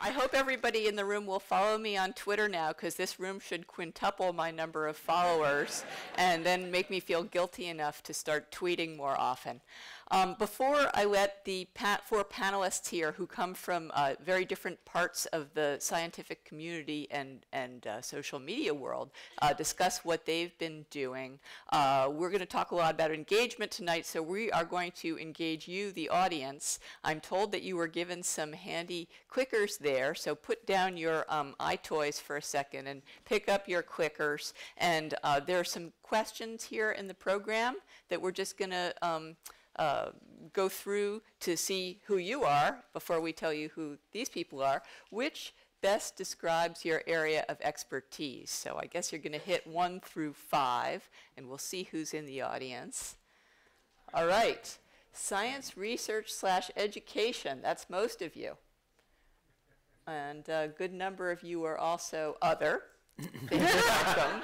I hope everybody in the room will follow me on Twitter now, because this room should quintuple my number of followers and then make me feel guilty enough to start tweeting more often. Before I let the four panelists here who come from very different parts of the scientific community and social media world discuss what they've been doing, we're going to talk a lot about engagement tonight, so we are going to engage you, the audience. I'm told that you were given some handy clickers there, so put down your iToys for a second and pick up your clickers. And there are some questions here in the program that we're just going to go through to see who you are before we tell you who these people are. Which best describes your area of expertise? So I guess you're going to hit 1 through 5, and we'll see who's in the audience. All right. Science research / education. That's most of you. And a good number of you are also other. Welcome.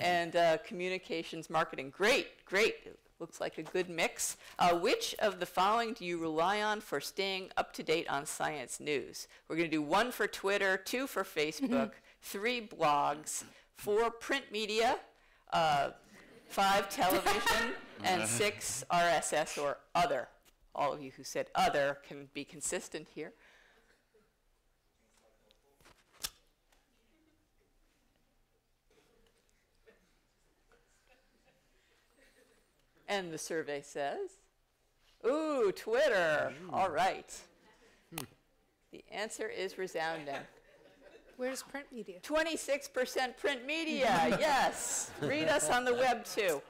And communications marketing. Great, great. Looks like a good mix. Which of the following do you rely on for staying up to date on science news? We're going to do 1 for Twitter, 2 for Facebook, 3 blogs, 4 print media, 5 television, and 6 RSS or other. All of you who said other can be consistent here. And the survey says, ooh, Twitter. All right. The answer is resounding. Where's print media? 26% print media, yes. Read us on the web, too.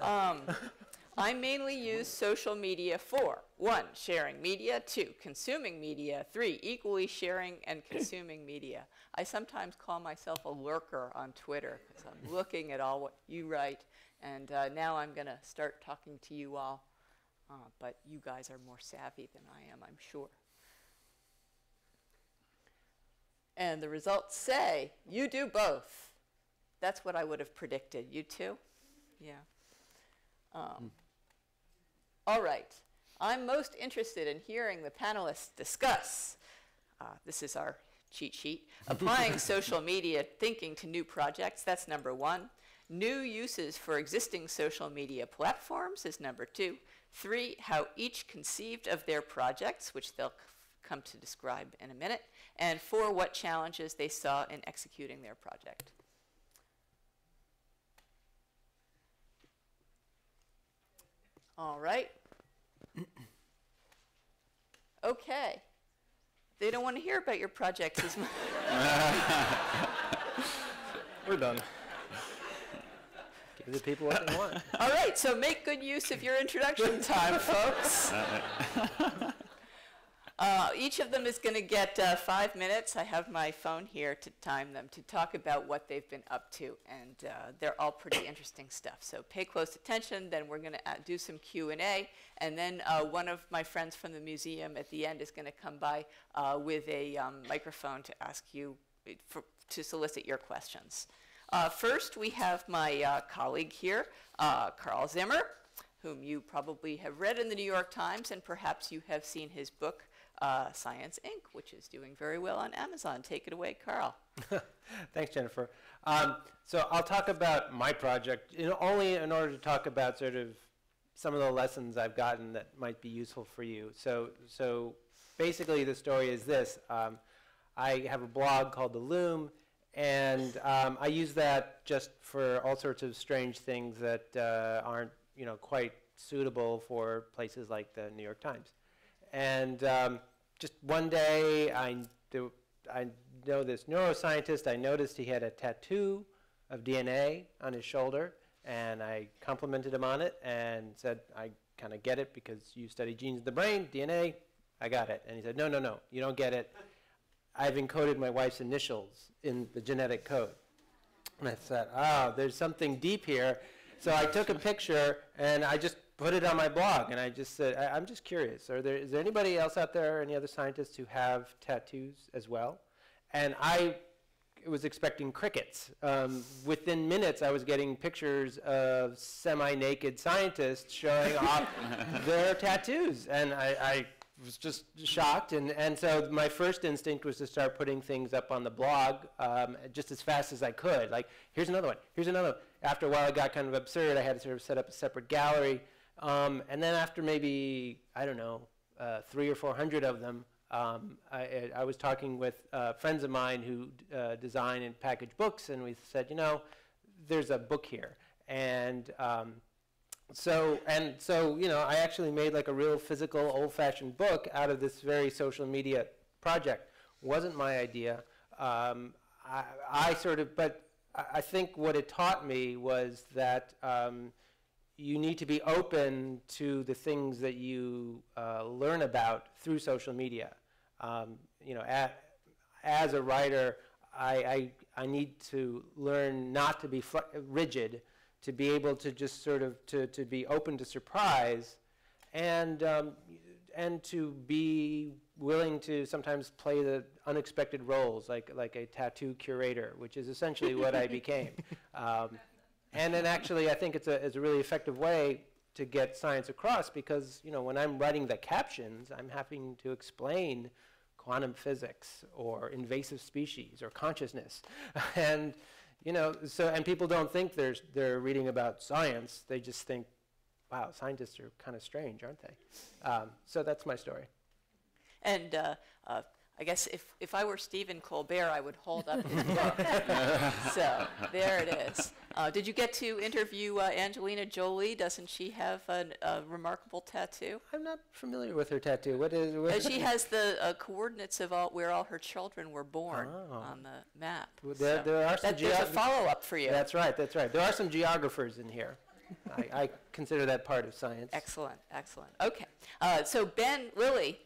I mainly use social media for 1, sharing media, 2, consuming media, 3, equally sharing and consuming media. I sometimes call myself a lurker on Twitter because I'm looking at all what you write. And now I'm going to start talking to you all, but you guys are more savvy than I am, I'm sure. And the results say you do both. That's what I would have predicted. You too? Yeah. All right. I'm most interested in hearing the panelists discuss. This is our cheat sheet. Applying social media thinking to new projects. That's number 1. New uses for existing social media platforms is number 2. 3, how each conceived of their projects, which they'll come to describe in a minute. And 4, what challenges they saw in executing their project. All right. Okay. They don't want to hear about your projects as much. We're done. Give the people what they want. All right, so make good use of your introduction time, folks. Each of them is going to get 5 minutes. I have my phone here to time them to talk about what they've been up to, and they're all pretty interesting stuff. So pay close attention. Then we're going to do some Q&A, and then one of my friends from the museum at the end is going to come by with a microphone to ask you to solicit your questions. First, we have my colleague here, Carl Zimmer, whom you probably have read in the New York Times, and perhaps you have seen his book, Science Inc., which is doing very well on Amazon. Take it away, Carl. Thanks, Jennifer. So I'll talk about my project, only in order to talk about sort of some of the lessons I've gotten that might be useful for you. So basically the story is this. I have a blog called the Loom, and I use that just for all sorts of strange things that aren't quite suitable for places like the New York Times. And just one day, I know this neuroscientist. I noticed he had a tattoo of DNA on his shoulder, and I complimented him on it and said, I kind of get it because you study genes of the brain, DNA, I got it. And he said, no, no, no, you don't get it. I've encoded my wife's initials in the genetic code. And I thought, oh, there's something deep here. So I took a picture, and I just put it on my blog, and I just said, I'm just curious. Is there anybody else out there, any other scientists who have tattoos as well? And I was expecting crickets. Within minutes, I was getting pictures of semi-naked scientists showing off their tattoos. And I was just shocked, and so my first instinct was to start putting things up on the blog just as fast as I could. Like, here's another one, here's another one. After a while, it got kind of absurd. I had to sort of set up a separate gallery, and then after maybe, I don't know, 300 or 400 of them, I was talking with friends of mine who design and package books, and we said, you know, there's a book here, and so, you know, I actually made like a real physical, old-fashioned book out of this very social media project. Wasn't my idea. I sort of, but I think what it taught me was that you need to be open to the things that you learn about through social media. You know, as a writer, I need to learn not to be rigid, to be able to just sort of to be open to surprise, and to be willing to sometimes play the unexpected roles, like a tattoo curator, which is essentially what I became. And then actually, I think it's a really effective way to get science across, because, you know, when I'm writing the captions, I'm having to explain quantum physics or invasive species or consciousness, and you know, so, and people don't think they're reading about science. They just think, wow, scientists are kind of strange, aren't they? So that's my story. And I guess if I were Stephen Colbert, I would hold up his book. So there it is. Did you get to interview Angelina Jolie? Doesn't she have a remarkable tattoo? I'm not familiar with her tattoo. What is? She has the coordinates of where all her children were born on the map. Well, there are some there's a follow-up for you. That's right. That's right. There are some geographers in here. I consider that part of science. Excellent, excellent. Okay, so Ben Lilly,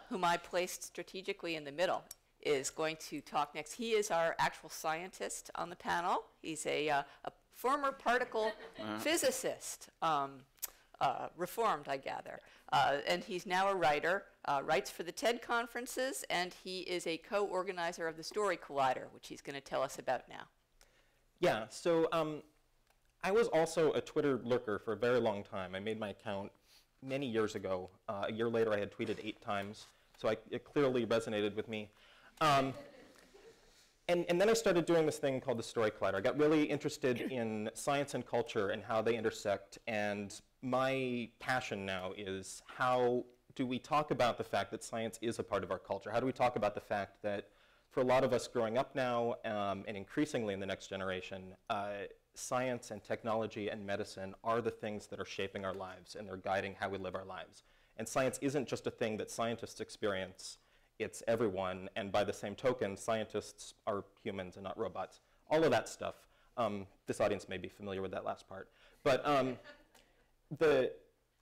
whom I placed strategically in the middle, is going to talk next. He is our actual scientist on the panel. He's a former particle physicist, reformed, I gather, and he's now a writer, writes for the TED conferences, and he is a co-organizer of the Story Collider, which he's going to tell us about now. Yeah, so I was also a Twitter lurker for a very long time. I made my account many years ago. A year later, I had tweeted 8 times, so it clearly resonated with me. And then I started doing this thing called the Story Clutter. I got really interested in science and culture and how they intersect, and my passion now is how do we talk about the fact that science is a part of our culture? How do we talk about the fact that for a lot of us growing up now, and increasingly in the next generation, science and technology and medicine are the things that are shaping our lives, and they're guiding how we live our lives. And science isn't just a thing that scientists experience, it's everyone, and by the same token, scientists are humans and not robots. All of that stuff. This audience may be familiar with that last part. But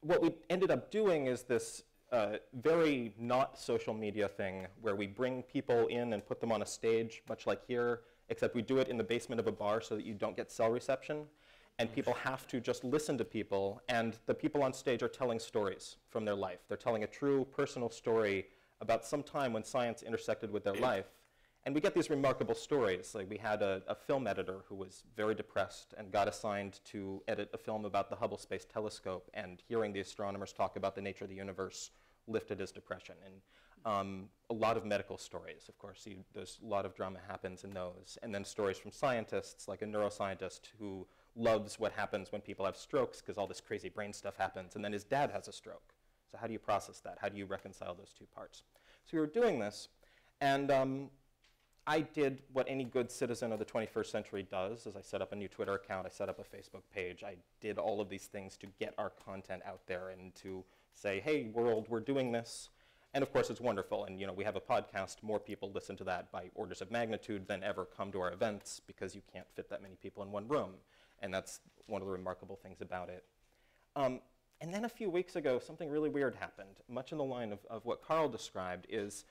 what we ended up doing is this very not social media thing where we bring people in and put them on a stage, much like here, except we do it in the basement of a bar so that you don't get cell reception, and people have to just listen to people, and the people on stage are telling stories from their life. They're telling a true personal story about some time when science intersected with their life, and we get these remarkable stories. Like, we had a film editor who was very depressed and got assigned to edit a film about the Hubble Space Telescope, and hearing the astronomers talk about the nature of the universe lifted his depression. And a lot of medical stories, of course. There's a lot of drama happens in those. And then stories from scientists, like a neuroscientist who loves what happens when people have strokes because all this crazy brain stuff happens, and then his dad has a stroke. So how do you process that? How do you reconcile those two parts? So we were doing this, and I did what any good citizen of the 21st century does, is I set up a new Twitter account, I set up a Facebook page, I did all of these things to get our content out there and to say, hey, world, we're doing this. And of course, it's wonderful. And we have a podcast. More people listen to that by orders of magnitude than ever come to our events because you can't fit that many people in one room. And that's one of the remarkable things about it. And then a few weeks ago, something really weird happened. Much in the line of what Carl described is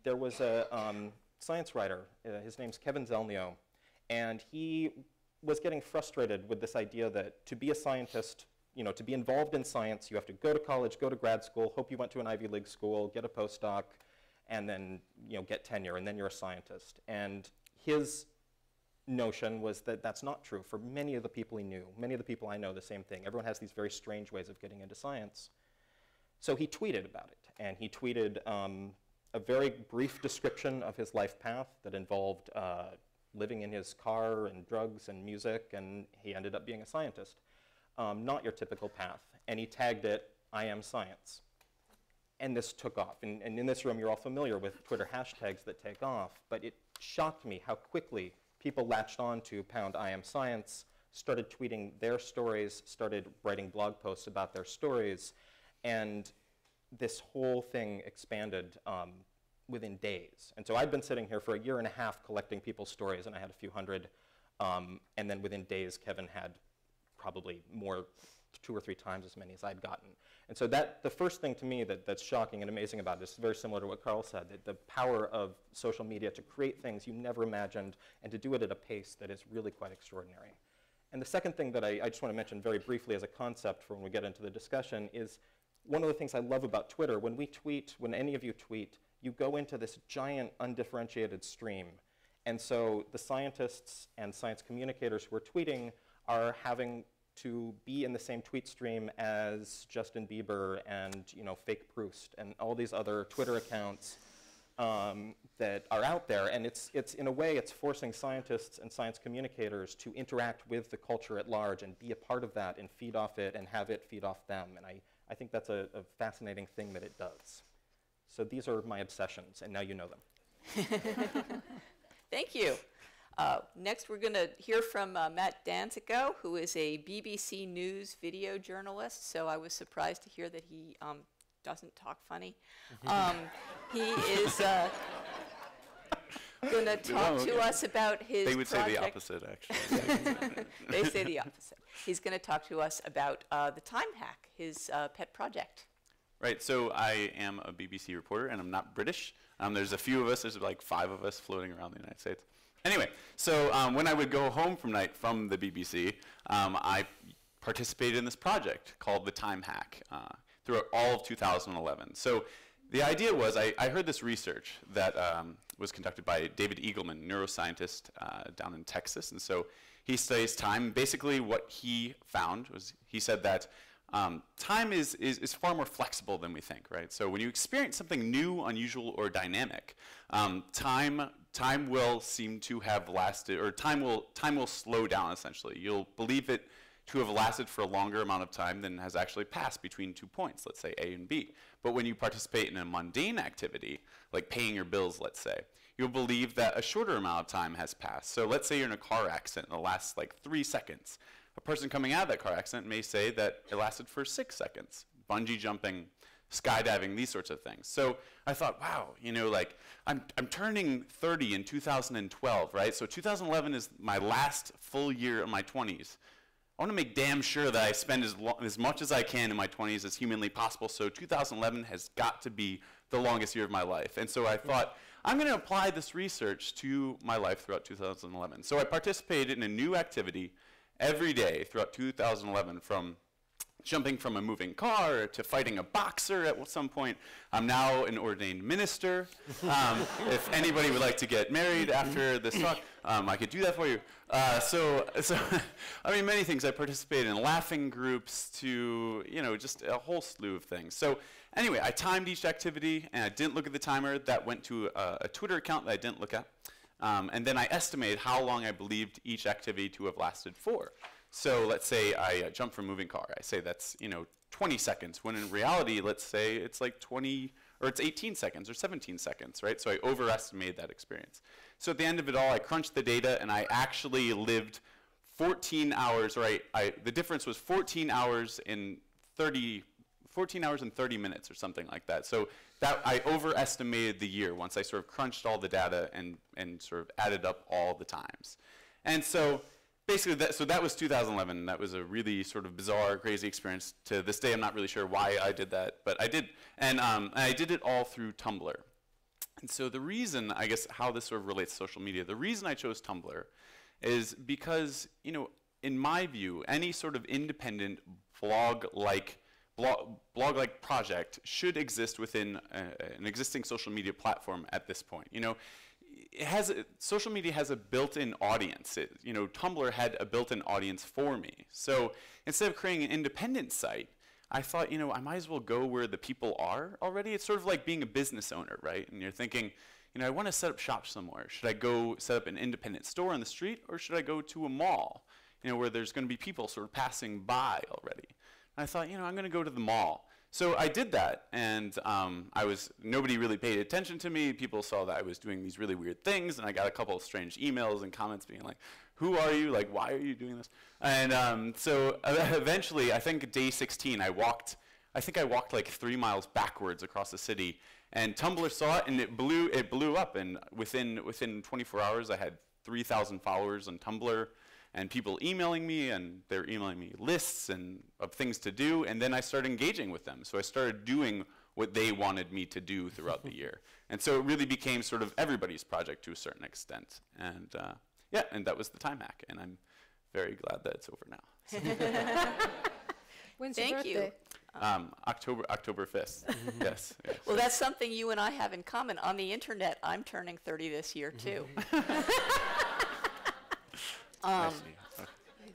there was a science writer. His name's Kevin Zelnio. And he was getting frustrated with this idea that to be a scientist, to be involved in science, you have to go to college, go to grad school, hope you went to an Ivy League school, get a postdoc, and then get tenure, and then you're a scientist. And his notion was that that's not true for many of the people he knew. Many of the people I know, the same thing. Everyone has these very strange ways of getting into science. So he tweeted about it, and he tweeted a very brief description of his life path that involved living in his car and drugs and music, and he ended up being a scientist. Not your typical path. And he tagged it, "I am science." And this took off. And in this room, you're all familiar with Twitter hashtags that take off, but it shocked me how quickly people latched on to #I am science, started tweeting their stories, started writing blog posts about their stories, and this whole thing expanded within days. And so I'd been sitting here for a year and a half collecting people's stories, and I had a few hundred, and then within days, Kevin had probably more, 2 or 3 times as many as I'd gotten. And so the first thing to me that's shocking and amazing about this is very similar to what Carl said, the power of social media to create things you never imagined and to do it at a pace that is really quite extraordinary. And the second thing that I just want to mention very briefly as a concept for when we get into the discussion is one of the things I love about Twitter. When we tweet, when any of you tweet, you go into this giant undifferentiated stream. And so the scientists and science communicators who are tweeting are having to be in the same tweet stream as Justin Bieber and fake Proust and all these other Twitter accounts that are out there. And it's in a way, it's forcing scientists and science communicators to interact with the culture at large and be a part of that and feed off it and have it feed off them. And I think that's a fascinating thing that it does. So these are my obsessions, and now you know them. Thank you. Next, we're going to hear from Matt Danzico, who is a BBC News video journalist. So I was surprised to hear that he doesn't talk funny. He is going to talk to us about his They would project. say the opposite, actually. They say the opposite. He's going to talk to us about the time hack, his pet project. Right, so I am a BBC reporter, and I'm not British. There's a few of us. There's like 5 of us floating around the United States. Anyway, so when I would go home from the BBC, I participated in this project called the Time Hack throughout all of 2011. So the idea was I heard this research that was conducted by David Eagleman, neuroscientist down in Texas. And so he studies time. Basically what he found was he said that time is far more flexible than we think, right? So when you experience something new, unusual, or dynamic, time will seem to have lasted, or time will slow down, essentially. You'll believe it to have lasted for a longer amount of time than has actually passed between 2 points, let's say A and B. But when you participate in a mundane activity, like paying your bills, let's say, you'll believe that a shorter amount of time has passed. So let's say you're in a car accident and it lasts like 3 seconds. A person coming out of that car accident may say that it lasted for 6 seconds. Bungee jumping, skydiving, these sorts of things. So I thought, wow, like I'm turning 30 in 2012, right? So 2011 is my last full year of my 20s. I want to make damn sure that I spend as much as I can in my 20s as humanly possible. So 2011 has got to be the longest year of my life. And so I thought, I'm going to apply this research to my life throughout 2011. So I participated in a new activity every day throughout 2011, from jumping from a moving car to fighting a boxer at some point. I'm now an ordained minister. If anybody would like to get married after this talk, I could do that for you. So I mean, many things. I participated in laughing groups to, just a whole slew of things. So anyway, I timed each activity, and I didn't look at the timer. That went to a Twitter account that I didn't look at. And then I estimated how long I believed each activity to have lasted for. So let's say I jump from moving car. I say that's 20 seconds, when in reality, let's say it's like 20, or it's 18 seconds or 17 seconds, right? So I overestimated that experience. So at the end of it all, I crunched the data, and I actually lived 14 hours, right? The difference was 14 hours and 30 minutes or something like that. So that I overestimated the year once I sort of crunched all the data and sort of added up all the times. And so basically, that was 2011. That was a really sort of bizarre, crazy experience. To this day, I'm not really sure why I did that, but I did. And I did it all through Tumblr. And so the reason, I guess, how this sort of relates to social media, the reason I chose Tumblr is because, in my view, any sort of independent blog-like project should exist within an existing social media platform at this point. Social media has a built-in audience. Tumblr had a built-in audience for me. So instead of creating an independent site, I thought, I might as well go where the people are already. It's sort of like being a business owner, right? And you're thinking, I want to set up shop somewhere. Should I go set up an independent store on the street, or should I go to a mall, where there's going to be people sort of passing by already? And I thought, I'm going to go to the mall. So I did that, and nobody really paid attention to me. People saw that I was doing these really weird things, and I got a couple of strange emails and comments being like, who are you? Like, why are you doing this? And so eventually, I think day 16, I walked like 3 miles backwards across the city, and Tumblr saw it, and it blew up, and within 24 hours, I had 3,000 followers on Tumblr, and people emailing me, and they're emailing me lists of things to do, and then I started engaging with them. So I started doing what they wanted me to do throughout the year. And so it really became sort of everybody's project to a certain extent. And and that was the time hack, and I'm very glad that it's over now. When's your Thank birthday? you. October 5th. Yes. Well, that's something you and I have in common. On the internet, I'm turning 30 this year, too. Nice to meet you.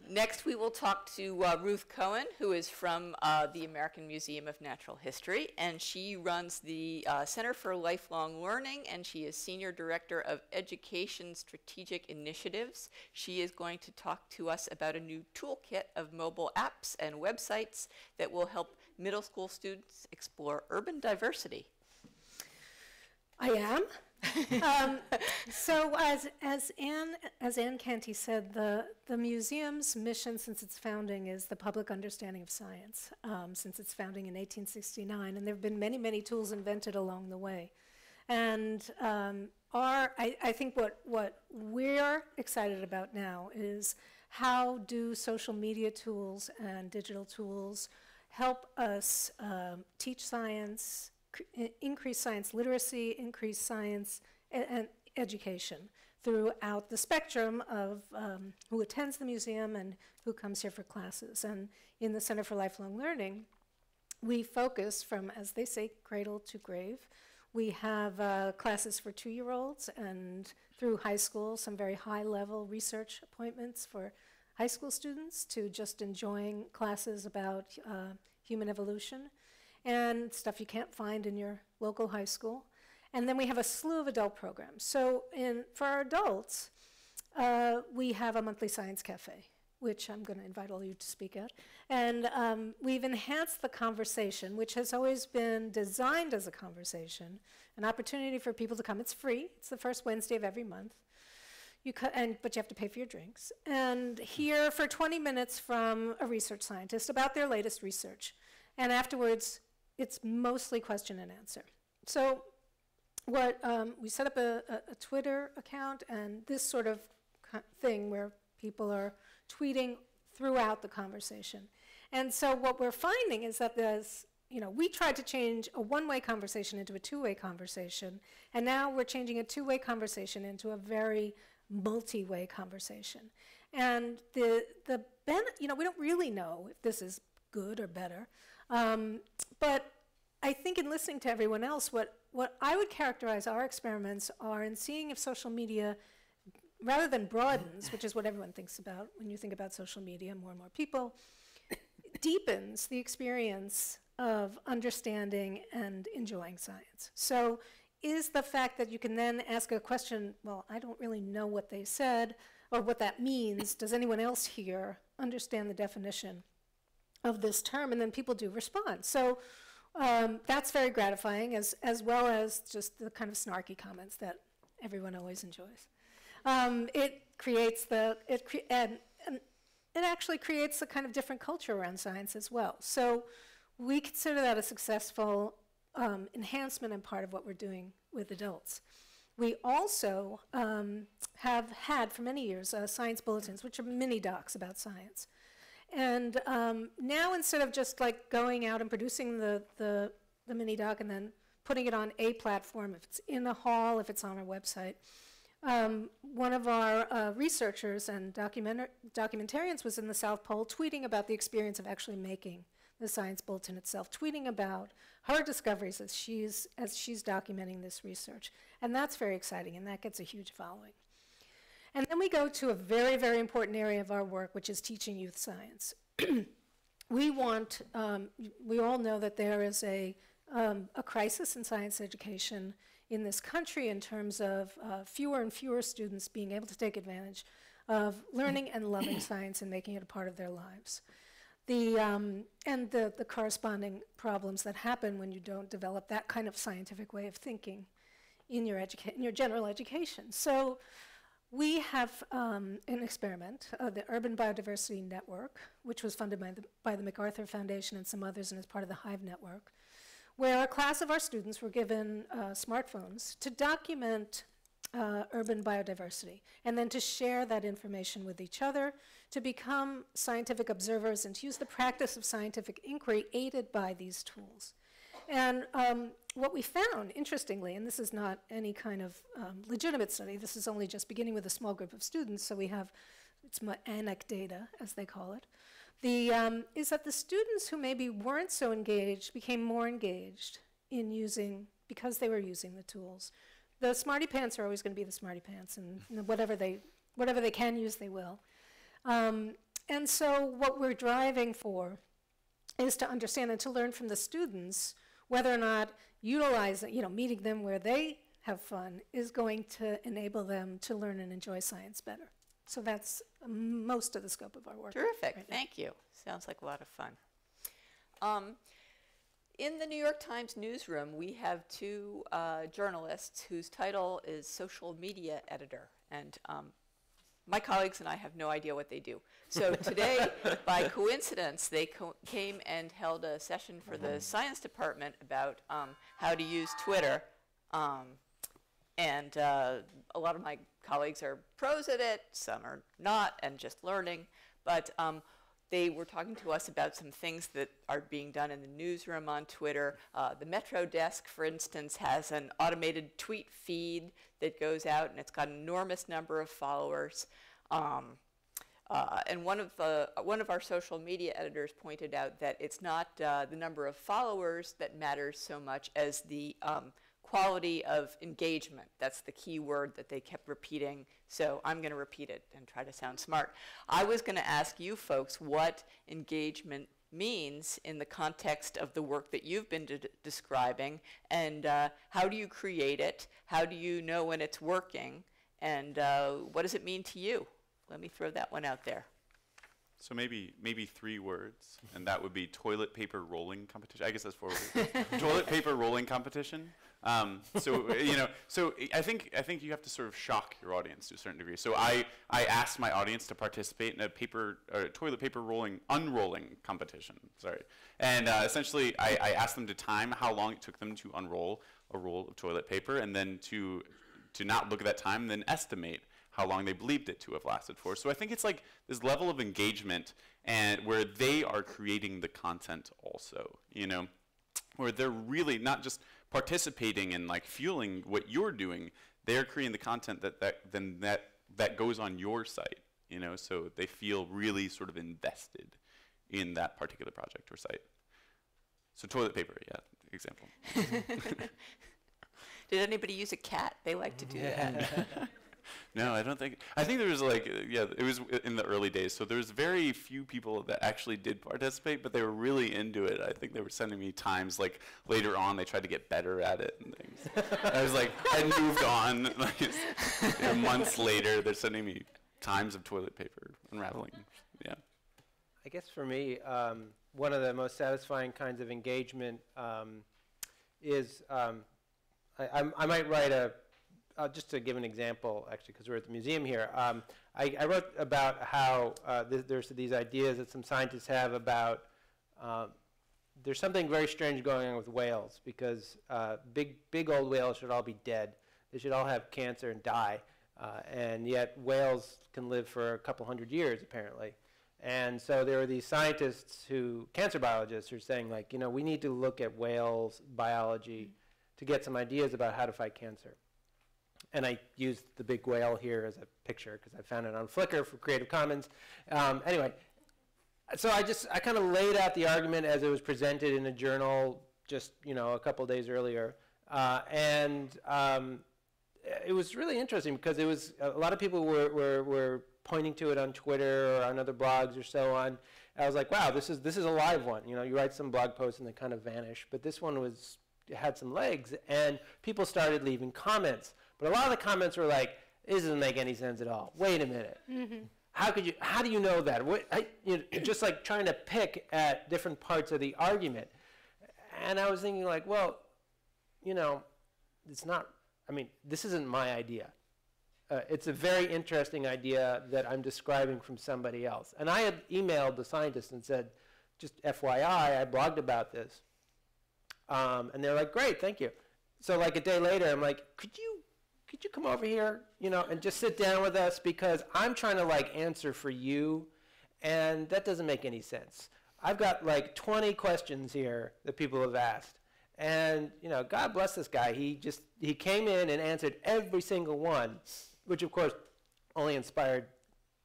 Next, we will talk to Ruth Cohen, who is from the American Museum of Natural History, and she runs the Center for Lifelong Learning, and she is Senior Director of Education Strategic Initiatives. She is going to talk to us about a new toolkit of mobile apps and websites that will help middle school students explore urban diversity. I am. So as Ann Canty said, the museum's mission since its founding is the public understanding of science, since its founding in 1869, and there have been many, many tools invented along the way. And I think what we're excited about now is how do social media tools and digital tools help us teach science, increase science literacy, increase science and education throughout the spectrum of who attends the museum and who comes here for classes. And in the Center for Lifelong Learning, we focus from, as they say, cradle to grave. We have classes for 2-year-olds and through high school, some very high-level research appointments for high school students to just enjoying classes about human evolution and stuff you can't find in your local high school. And then we have a slew of adult programs. So for our adults, we have a monthly science cafe, which I'm going to invite all you to speak at. And we've enhanced the conversation, which has always been designed as a conversation, an opportunity for people to come. It's free. It's the first Wednesday of every month. But you have to pay for your drinks. And hear for 20 minutes from a research scientist about their latest research. And afterwards, it's mostly question and answer. So we set up a Twitter account and this sort of thing where people are tweeting throughout the conversation. And so what we're finding is that we tried to change a one-way conversation into a two-way conversation, and now we're changing a two-way conversation into a very multi-way conversation. And we don't really know if this is good or better. But I think in listening to everyone else, what I would characterize our experiments are in seeing if social media, rather than broadens, which is what everyone thinks about when you think about social media, more and more people, deepens the experience of understanding and enjoying science. So is the fact that you can then ask a question, well, I don't really know what they said or what that means. Does anyone else here understand the definition of this term? And then people do respond. So that's very gratifying, as well as just the kind of snarky comments that everyone always enjoys. It actually creates a kind of different culture around science as well. So we consider that a successful enhancement and part of what we're doing with adults. We also have had for many years science bulletins, which are mini docs about science. And now instead of just like going out and producing the mini doc and then putting it on a platform, if it's in a hall, if it's on our website, one of our researchers and documentarians was in the South Pole tweeting about the experience of actually making the science bulletin itself, tweeting about her discoveries as she's documenting this research. And that's very exciting, and that gets a huge following. And then we go to a very, very important area of our work, which is teaching youth science. we want, we all know that there is a crisis in science education in this country in terms of fewer and fewer students being able to take advantage of learning and loving science and making it a part of their lives. And the corresponding problems that happen when you don't develop that kind of scientific way of thinking in your general education. So we have an experiment, the Urban Biodiversity Network, which was funded by the MacArthur Foundation and some others and is part of the Hive Network, where a class of our students were given smartphones to document urban biodiversity, and then to share that information with each other, to become scientific observers, and to use the practice of scientific inquiry aided by these tools. And what we found, interestingly, and this is not any kind of legitimate study, this is only just beginning with a small group of students, so we have, it's anecdata, as they call it, is that the students who maybe weren't so engaged became more engaged in using, because they were using the tools. The smarty pants are always going to be the smarty pants, and whatever they can use, they will. And so what we're driving for is to understand and to learn from the students whether or not utilizing, meeting them where they have fun is going to enable them to learn and enjoy science better. So that's most of the scope of our work. Terrific. Right. Thank you. Sounds like a lot of fun. In the New York Times newsroom, we have two journalists whose title is social media editor. And my colleagues and I have no idea what they do. So today, by coincidence, they came and held a session for the science department about how to use Twitter. And a lot of my colleagues are pros at it, some are not, and just learning. But they were talking to us about some things that are being done in the newsroom on Twitter. The Metro desk, for instance, has an automated tweet feed that goes out, and it's got an enormous number of followers. And one of our social media editors pointed out that it's not the number of followers that matters so much as the quality of engagement. That's the key word that they kept repeating, so I'm going to repeat it and try to sound smart. I was going to ask you folks what engagement means in the context of the work that you've been describing, and how do you create it? How do you know when it's working? And what does it mean to you? Let me throw that one out there. So maybe 3 words, and that would be toilet paper rolling competition. I guess that's 4 words. Toilet paper rolling competition. So I think you have to sort of shock your audience to a certain degree. So I asked my audience to participate in a toilet paper unrolling competition. Sorry, and essentially I asked them to time how long it took them to unroll a roll of toilet paper, and then to not look at that time, and then estimate how long they believed it to have lasted for. So I think it's like this level of engagement, and where they are creating the content also, where they're really not just participating and like fueling what you're doing, they're creating the content that goes on your site, so they feel really sort of invested in that particular project or site. So toilet paper, yeah, example. Did anybody use a cat? They like to do that. No, I don't think. I think there was it was in the early days, so there was very few people that actually did participate, but they were really into it. I think they were sending me times, like later on, they tried to get better at it and things. I was like, I moved on. Months later, they're sending me times of toilet paper unraveling. Yeah. I guess for me, one of the most satisfying kinds of engagement is I might write just to give an example, actually, because we're at the museum here. I wrote about how there's these ideas that some scientists have about there's something very strange going on with whales, because big old whales should all be dead. They should all have cancer and die, and yet whales can live for a couple hundred years, apparently. And so there are these scientists cancer biologists, who are saying, like, we need to look at whales biology to get some ideas about how to fight cancer. And I used the big whale here as a picture because I found it on Flickr for Creative Commons. Anyway, so I kind of laid out the argument as it was presented in a journal just a couple days earlier, and it was really interesting because it was a lot of people were pointing to it on Twitter or on other blogs or so on. I was like, wow, this is a live one. You know, you write some blog posts and they kind of vanish, but this one had some legs, and people started leaving comments. But a lot of the comments were like, this doesn't make any sense at all. Wait a minute. How do you know that? Just like trying to pick at different parts of the argument. And I was thinking like, well, you know, this isn't my idea. It's a very interesting idea that I'm describing from somebody else. And I had emailed the scientists and said, just FYI, I blogged about this. And they're like, great, thank you. So like a day later, I'm like, could you come over here, you know, and just sit down with us, because I'm trying to like answer for you, and that doesn't make any sense. I've got like 20 questions here that people have asked. And, you know, God bless this guy. He came in and answered every single one, which of course only inspired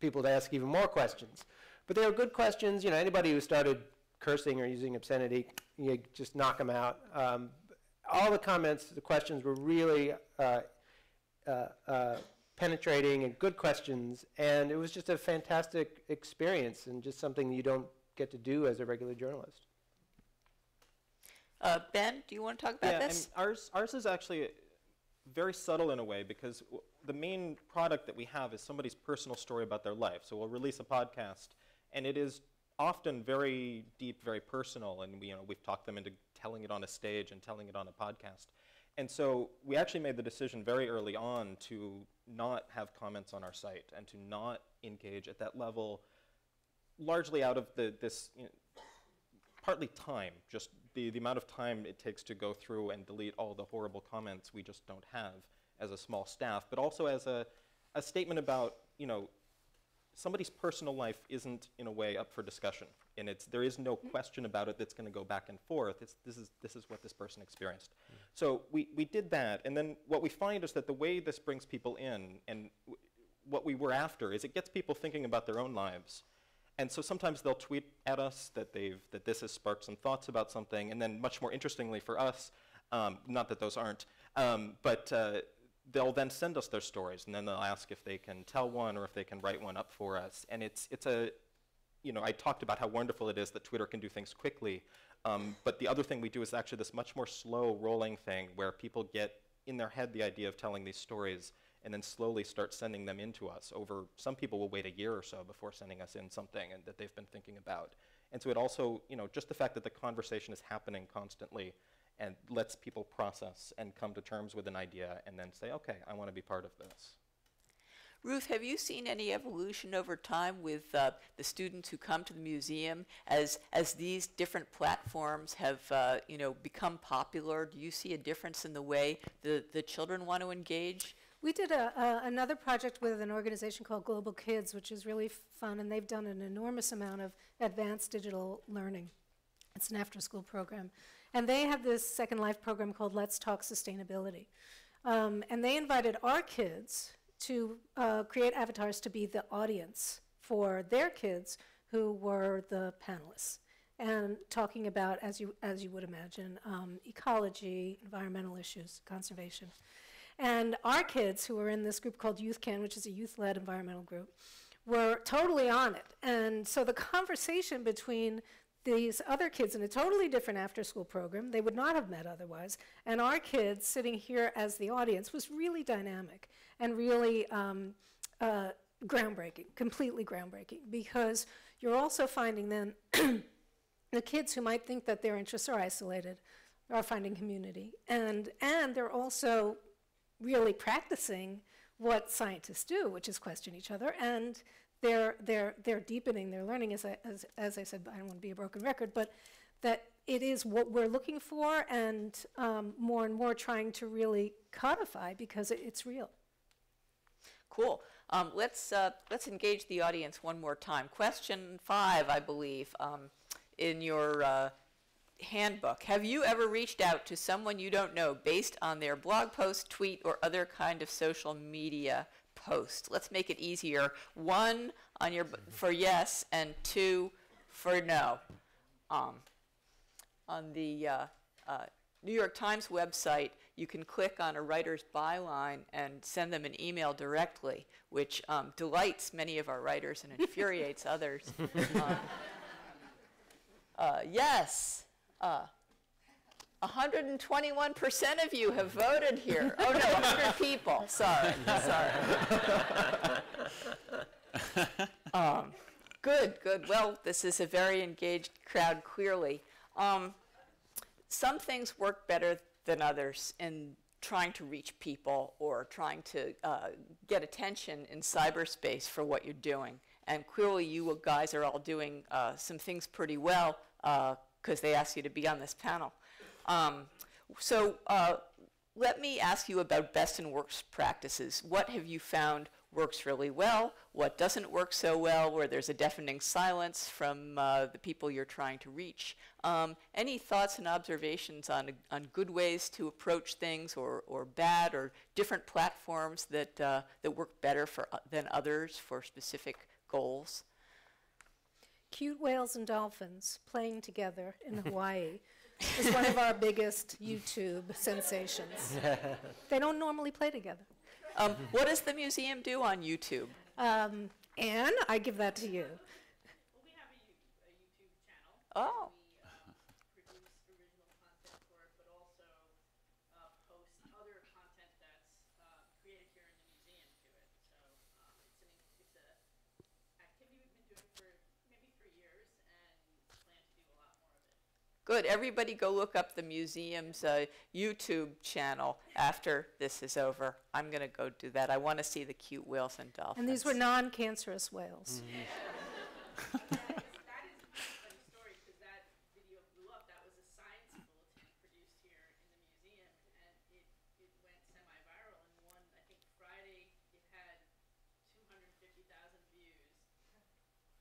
people to ask even more questions. But they were good questions. You know, anybody who started cursing or using obscenity, you just knock them out. All the comments, the questions were really penetrating and good questions, and it was just a fantastic experience and just something you don't get to do as a regular journalist. Ben, do you want to talk about this? Ours is actually very subtle in a way, because the main product that we have is somebody's personal story about their life. So we'll release a podcast, and it is often very deep, very personal, and we've talked them into telling it on a stage and telling it on a podcast. And so we actually made the decision very early on to not have comments on our site and to not engage at that level, largely out of this partly time, just the amount of time it takes to go through and delete all the horrible comments we just don't have as a small staff, but also as a statement about, you know, somebody's personal life isn't in a way up for discussion, and there is no question about it that's going to go back and forth. This is what this person experienced. So we did that, and then what we find is that the way this brings people in, and what we were after, is it gets people thinking about their own lives. And so sometimes they'll tweet at us that this has sparked some thoughts about something, and then much more interestingly for us, not that those aren't, but they'll then send us their stories, and then they'll ask if they can tell one or if they can write one up for us. And it's I talked about how wonderful it is that Twitter can do things quickly, but the other thing we do is actually this much more slow rolling thing where people get in their head the idea of telling these stories and then slowly start sending them in to us. Some people will wait a year or so before sending us in something and that they've been thinking about. And so it also, just the fact that the conversation is happening constantly and lets people process and come to terms with an idea and then say, okay, I want to be part of this. Ruth, have you seen any evolution over time with the students who come to the museum as these different platforms have become popular? Do you see a difference in the way the children want to engage? We did another project with an organization called Global Kids, which is really fun, and they've done an enormous amount of advanced digital learning. It's an after-school program. And they have this Second Life program called Let's Talk Sustainability. And they invited our kids to create avatars to be the audience for their kids who were the panelists, and talking about, as you would imagine, ecology, environmental issues, conservation. And our kids, who were in this group called Youth Can, which is a youth-led environmental group, were totally on it. And so the conversation between these other kids in a totally different after-school program, they would not have met otherwise, and our kids sitting here as the audience was really dynamic and really groundbreaking, completely groundbreaking, because you're also finding then the kids who might think that their interests are isolated are finding community, and they're also really practicing what scientists do, which is question each other, and they're deepening their learning, as I said. I don't want to be a broken record, but that it is what we're looking for, and more trying to really codify, because it's real. Cool. Let's engage the audience one more time. Question 5, I believe, in your handbook. Have you ever reached out to someone you don't know based on their blog post, tweet, or other kind of social media post? Let's make it easier. 1 on your for yes, and 2 for no. On the New York Times website, you can click on a writer's byline and send them an email directly, which delights many of our writers and infuriates others. Yes. 121% of you have voted here. Oh, no, 100 people. Sorry. Good. Well, this is a very engaged crowd, clearly. Some things work better than others in trying to reach people or trying to get attention in cyberspace for what you're doing. And clearly you guys are all doing some things pretty well because they asked you to be on this panel. So let me ask you about best and worst practices. What have you found works really well? What doesn't work so well, where there's a deafening silence from the people you're trying to reach? Any thoughts and observations on good ways to approach things, or bad, or different platforms that work better than others for specific goals? Cute whales and dolphins playing together in Hawaii is one of our biggest YouTube sensations. They don't normally play together. What does the museum do on YouTube? Anne, I give that to you. Well, we have a YouTube channel. Oh. We produce original content for it, but also post other content that's created here in the museum to it. So it's an activity we've been doing for maybe 3 years, and plan to do a lot more of it. Good. Everybody go look up the museum's YouTube channel after this is over. I'm going to go do that. I want to see the cute whales and dolphins. And these were non-cancerous whales. That is a funny story, because that video blew up. That was a science bulletin produced here in the museum, and it went semi-viral. And one, I think Friday, it had 250,000 views.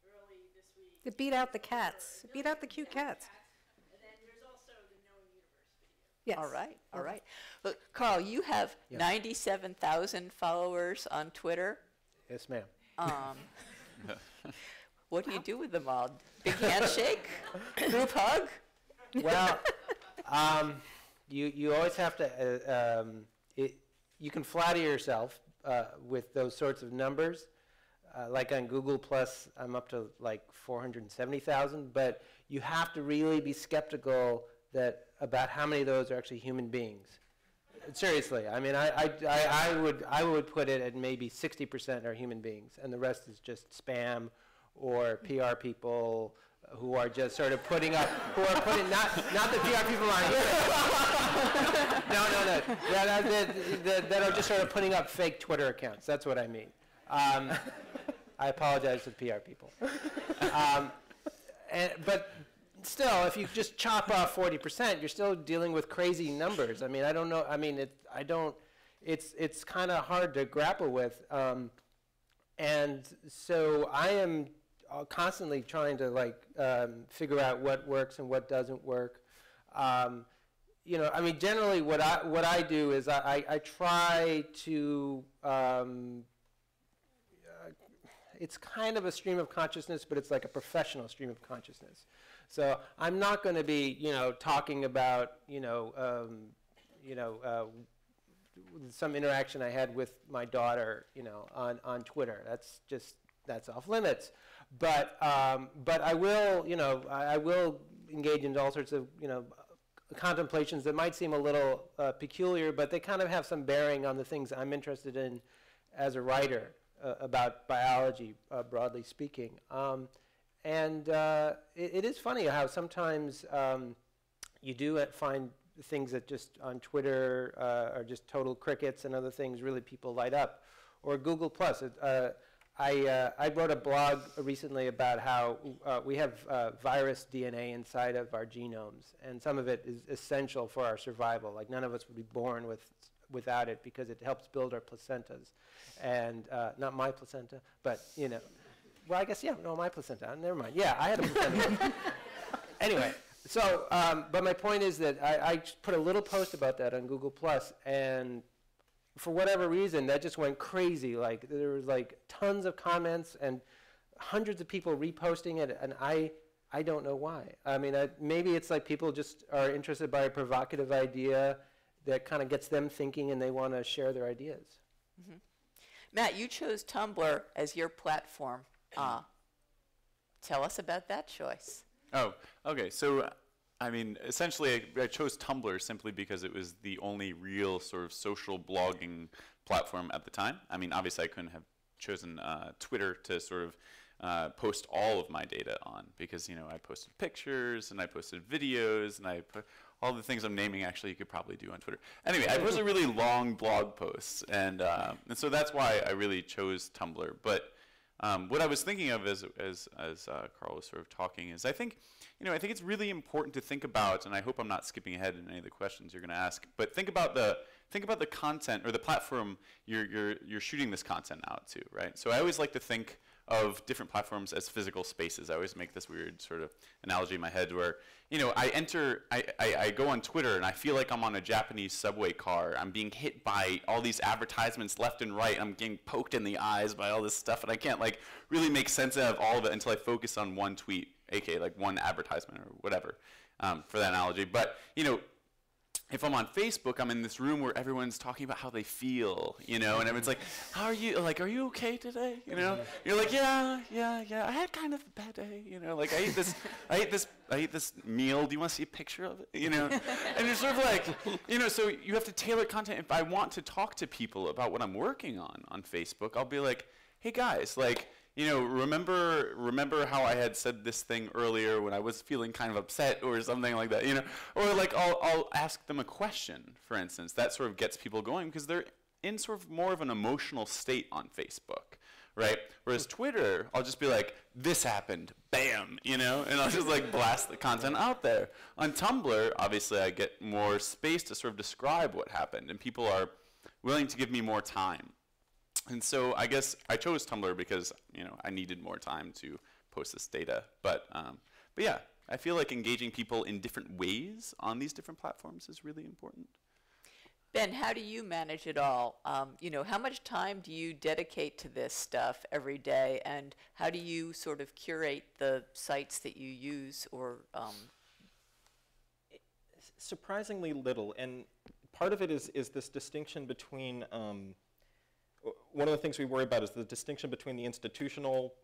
Early this week. It beat out the cats. It beat out the cute cats. And then there's also the Known Universe video. Yes. All right. Look, Carl, you have 97,000 followers on Twitter. Yes, ma'am. What do you do with them all? Big handshake? Group hug? Well, you always have to, you can flatter yourself with those sorts of numbers. Like on Google Plus, I'm up to like 470,000, but you have to really be skeptical about how many of those are actually human beings. Seriously, I mean, I would put it at maybe 60% are human beings, and the rest is just spam or PR people who are just sort of putting up, not the PR people on here. No. Yeah, that are just sort of putting up fake Twitter accounts. That's what I mean. I apologize to the PR people. But still, if you just chop off 40%, you're still dealing with crazy numbers. I mean, I don't know. I mean, it's kind of hard to grapple with. And so I am constantly trying to figure out what works and what doesn't work. You know, I mean, generally what I do is I try to, it's kind of a stream of consciousness, but it's like a professional stream of consciousness. So I'm not going to be, talking about, some interaction I had with my daughter, on Twitter. That's off limits. But I will, I will engage in all sorts of, contemplations that might seem a little peculiar, but they kind of have some bearing on the things I'm interested in as a writer about biology, broadly speaking. It is funny how sometimes you do find things that just on Twitter are just total crickets, and other things really people light up. Or Google Plus. I wrote a blog recently about how we have virus DNA inside of our genomes, and some of it is essential for our survival. Like, none of us would be born without it, because it helps build our placentas. And not my placenta, but, well, I guess, yeah, no, my placenta. Never mind. Yeah, I had a placenta. Anyway, so, but my point is that I put a little post about that on Google Plus, and for whatever reason, that just went crazy. Like, there was tons of comments and hundreds of people reposting it, and I don't know why. I mean, maybe it's like people just are interested by a provocative idea, that kind of gets them thinking and they want to share their ideas. Matt, you chose Tumblr as your platform. Tell us about that choice. Oh, okay. So, I mean, essentially, I chose Tumblr simply because it was the only real sort of social blogging platform at the time. I mean, obviously, I couldn't have chosen Twitter to sort of post all of my data on because, you know, I posted pictures and I posted videos and I put all the things I'm naming. Actually, you could probably do on Twitter. Anyway, I posted really long blog posts, and so that's why I really chose Tumblr. But what I was thinking of as Carl was sort of talking is I think it's really important to think about, and I hope I'm not skipping ahead in any of the questions you're going to ask, but think about the content or the platform you're shooting this content out to, right? So I always like to think of different platforms as physical spaces. I always make this weird sort of analogy in my head where, you know, I go on Twitter and I feel like I'm on a Japanese subway car. I'm being hit by all these advertisements left and right. I'm getting poked in the eyes by all this stuff, and I can't like really make sense of all of it until I focus on one tweet, aka like one advertisement or whatever, for that analogy. But, you know, if I'm on Facebook, I'm in this room where everyone's talking about how they feel, you know, and everyone's like, how are you? Like, are you okay today? You know, you're like, yeah, I had kind of a bad day, you know, like I ate this meal. Do you want to see a picture of it? You know, and you're sort of like, you know, so you have to tailor content. If I want to talk to people about what I'm working on Facebook, I'll be like, hey guys, like, you know, remember how I had said this thing earlier when I was feeling kind of upset or something like that, you know? Or like I'll ask them a question, for instance. That sort of gets people going because they're in sort of more of an emotional state on Facebook, right? Whereas Twitter, I'll just be like, this happened, bam, you know? And I'll just like blast the content out there. On Tumblr, obviously I get more space to sort of describe what happened, and people are willing to give me more time. And so I guess I chose Tumblr because, you know, I needed more time to post this data. But yeah, I feel like engaging people in different ways on these different platforms is really important. Ben, how do you manage it all? You know, how much time do you dedicate to this stuff every day, and how do you sort of curate the sites that you use? Or surprisingly little, and part of it is this distinction between. One of the things we worry about is the distinction between the institutional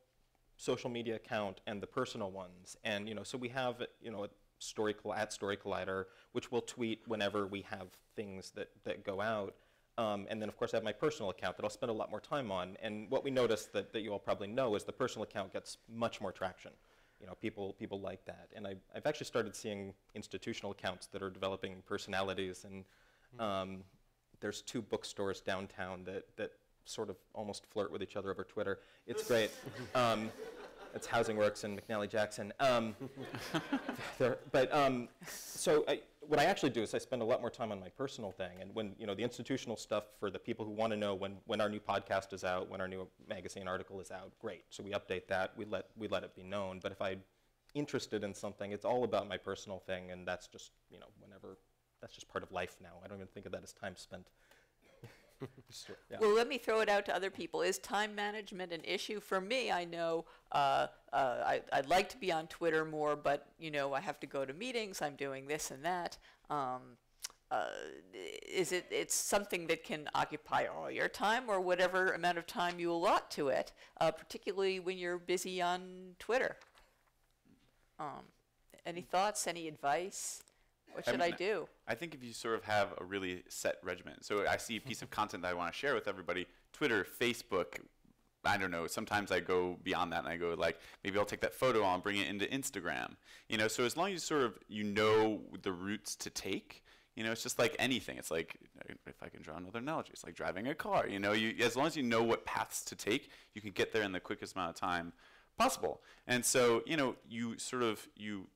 social media account and the personal ones. And, you know, so we have, you know, at Story Collider, which will tweet whenever we have things that go out. And then, of course, I have my personal account that I'll spend a lot more time on. And what we notice that you all probably know is the personal account gets much more traction. You know, people like that. And I've actually started seeing institutional accounts that are developing personalities. And there's 2 bookstores downtown that sort of almost flirt with each other over Twitter. It's great. It's Housing Works and McNally Jackson. So what I actually do is I spend a lot more time on my personal thing. And when, you know, the institutional stuff for the people who want to know when our new podcast is out, when our new magazine article is out, great. So we update that. We let it be known. But if I'm interested in something, it's all about my personal thing, and that's just, you know, whenever. That's just part of life now. I don't even think of that as time spent. Yeah. Well, let me throw it out to other people. Is time management an issue? For me, I know I'd like to be on Twitter more, but, you know, I have to go to meetings. I'm doing this and that. It's something that can occupy all your time or whatever amount of time you allot to it, particularly when you're busy on Twitter. Any thoughts? Any advice? What should I do? I think if you sort of have a really set regimen. So I see a piece of content that I want to share with everybody. Twitter, Facebook, I don't know. Sometimes I go beyond that and I go like, maybe I'll take that photo and bring it into Instagram. You know, so as long as you sort of, you know the routes to take, you know, it's just like anything. It's like, if I can draw another analogy, it's like driving a car. You know, as long as you know what paths to take, you can get there in the quickest amount of time possible. And so, you know, you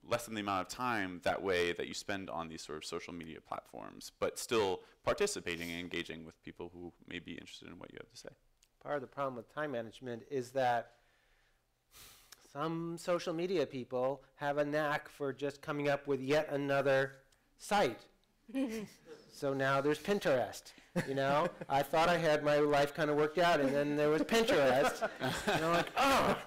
lessen the amount of time that way that you spend on these sort of social media platforms, but still participating and engaging with people who may be interested in what you have to say. Part of the problem with time management is that some social media people have a knack for just coming up with yet another site. So now there's Pinterest. You know, I thought I had my life kind of worked out, and then there was Pinterest. And I'm like, oh.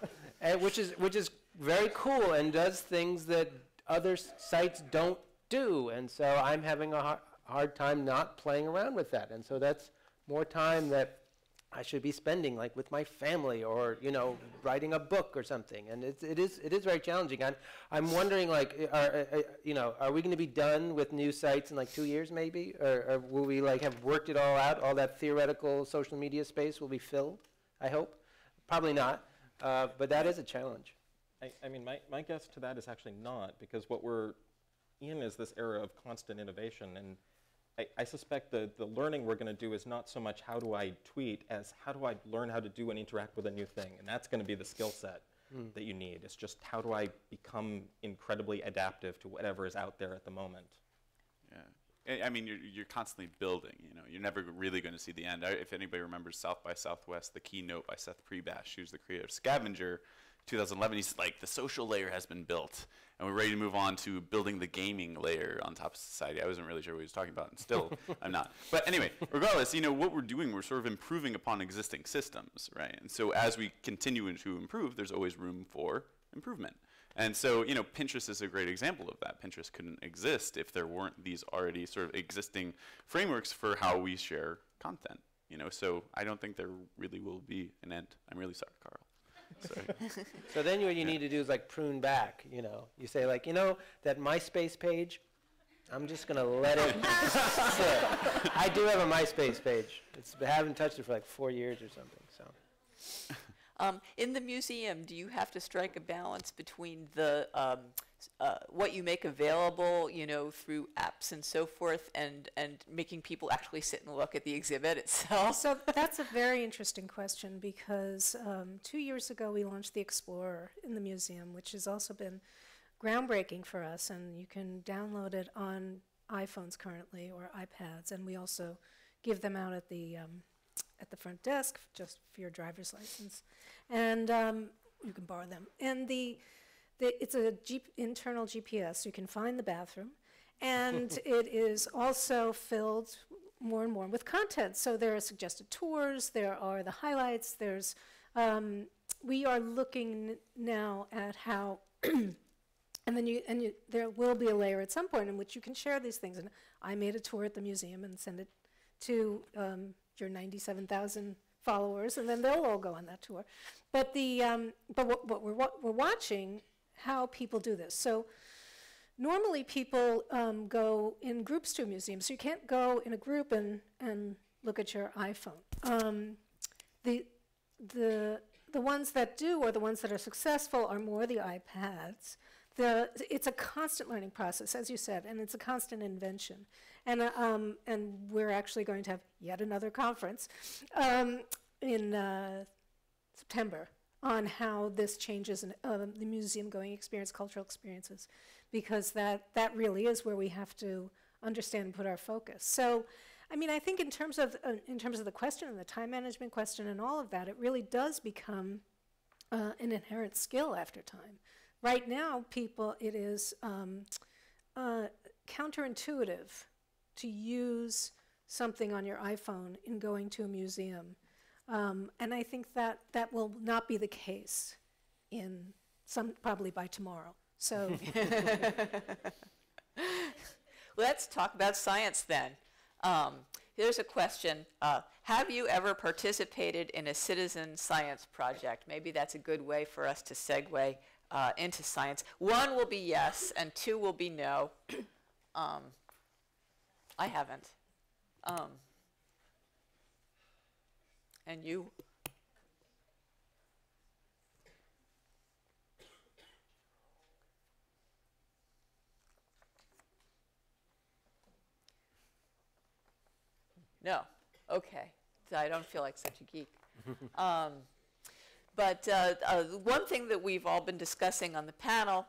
And which is very cool and does things that other sites don't do. And so I'm having a hard time not playing around with that. And so that's more time that I should be spending like with my family or, you know, writing a book or something. And it is very challenging. And I'm wondering, like, are we going to be done with new sites in like 2 years maybe? Or will we like have worked it all out? All that theoretical social media space will be filled, I hope. Probably not. But that is a challenge. I mean, my guess to that is actually not, because what we're in is this era of constant innovation. And I suspect the learning we're going to do is not so much how do I tweet as how do I learn how to do and interact with a new thing. And that's going to be the skill set that you need. It's just how do I become incredibly adaptive to whatever is out there at the moment. Yeah. I mean, you're constantly building, you know. You're never really going to see the end. If anybody remembers South by Southwest, the keynote by Seth Prebash, who's the creator of Scavenger, 2011, he's like, the social layer has been built, and we're ready to move on to building the gaming layer on top of society. I wasn't really sure what he was talking about, and still I'm not. But anyway, regardless, you know, what we're doing, we're sort of improving upon existing systems, right? And so as we continue to improve, there's always room for improvement. And so, you know, Pinterest is a great example of that. Pinterest couldn't exist if there weren't these already sort of existing frameworks for how we share content, you know? So I don't think there really will be an end. I'm really sorry, Carl. So then what you need to do is like prune back, you know. You say like, you know, that MySpace page, I'm just going to let it sit. I do have a MySpace page. I haven't touched it for like 4 years or something, so. In the museum, do you have to strike a balance between the what you make available, you know, through apps and so forth, and making people actually sit and look at the exhibit itself? So that's a very interesting question, because 2 years ago we launched the Explorer in the museum, which has also been groundbreaking for us, and you can download it on iPhones currently or iPads, and we also give them out at the front desk just for your driver's license, and you can borrow them. And it's a internal GPS. You can find the bathroom, and it is also filled more and more with content. So there are suggested tours. There are the highlights. There's we are looking now at how, and then there will be a layer at some point in which you can share these things. And I made a tour at the museum and send it to your 97,000 followers, and then they'll all go on that tour. But what we're watching how people do this. So normally people go in groups to a museum, so you can't go in a group and look at your iPhone. The ones that do, or the ones that are successful, are more the iPads. It's a constant learning process, as you said, and it's a constant invention. And we're actually going to have yet another conference in September on how this changes the museum-going experience, cultural experiences, because that really is where we have to understand and put our focus. So, I mean, I think in terms of the question and the time management question and all of that, it really does become an inherent skill after time. Right now, it is counterintuitive to use something on your iPhone in going to a museum. And I think that will not be the case probably by tomorrow. So let's talk about science then. Here's a question. Have you ever participated in a citizen science project? Maybe that's a good way for us to segue into science. 1 will be yes, and 2 will be no. I haven't. And you? No. Okay. So I don't feel like such a geek. But one thing that we've all been discussing on the panel,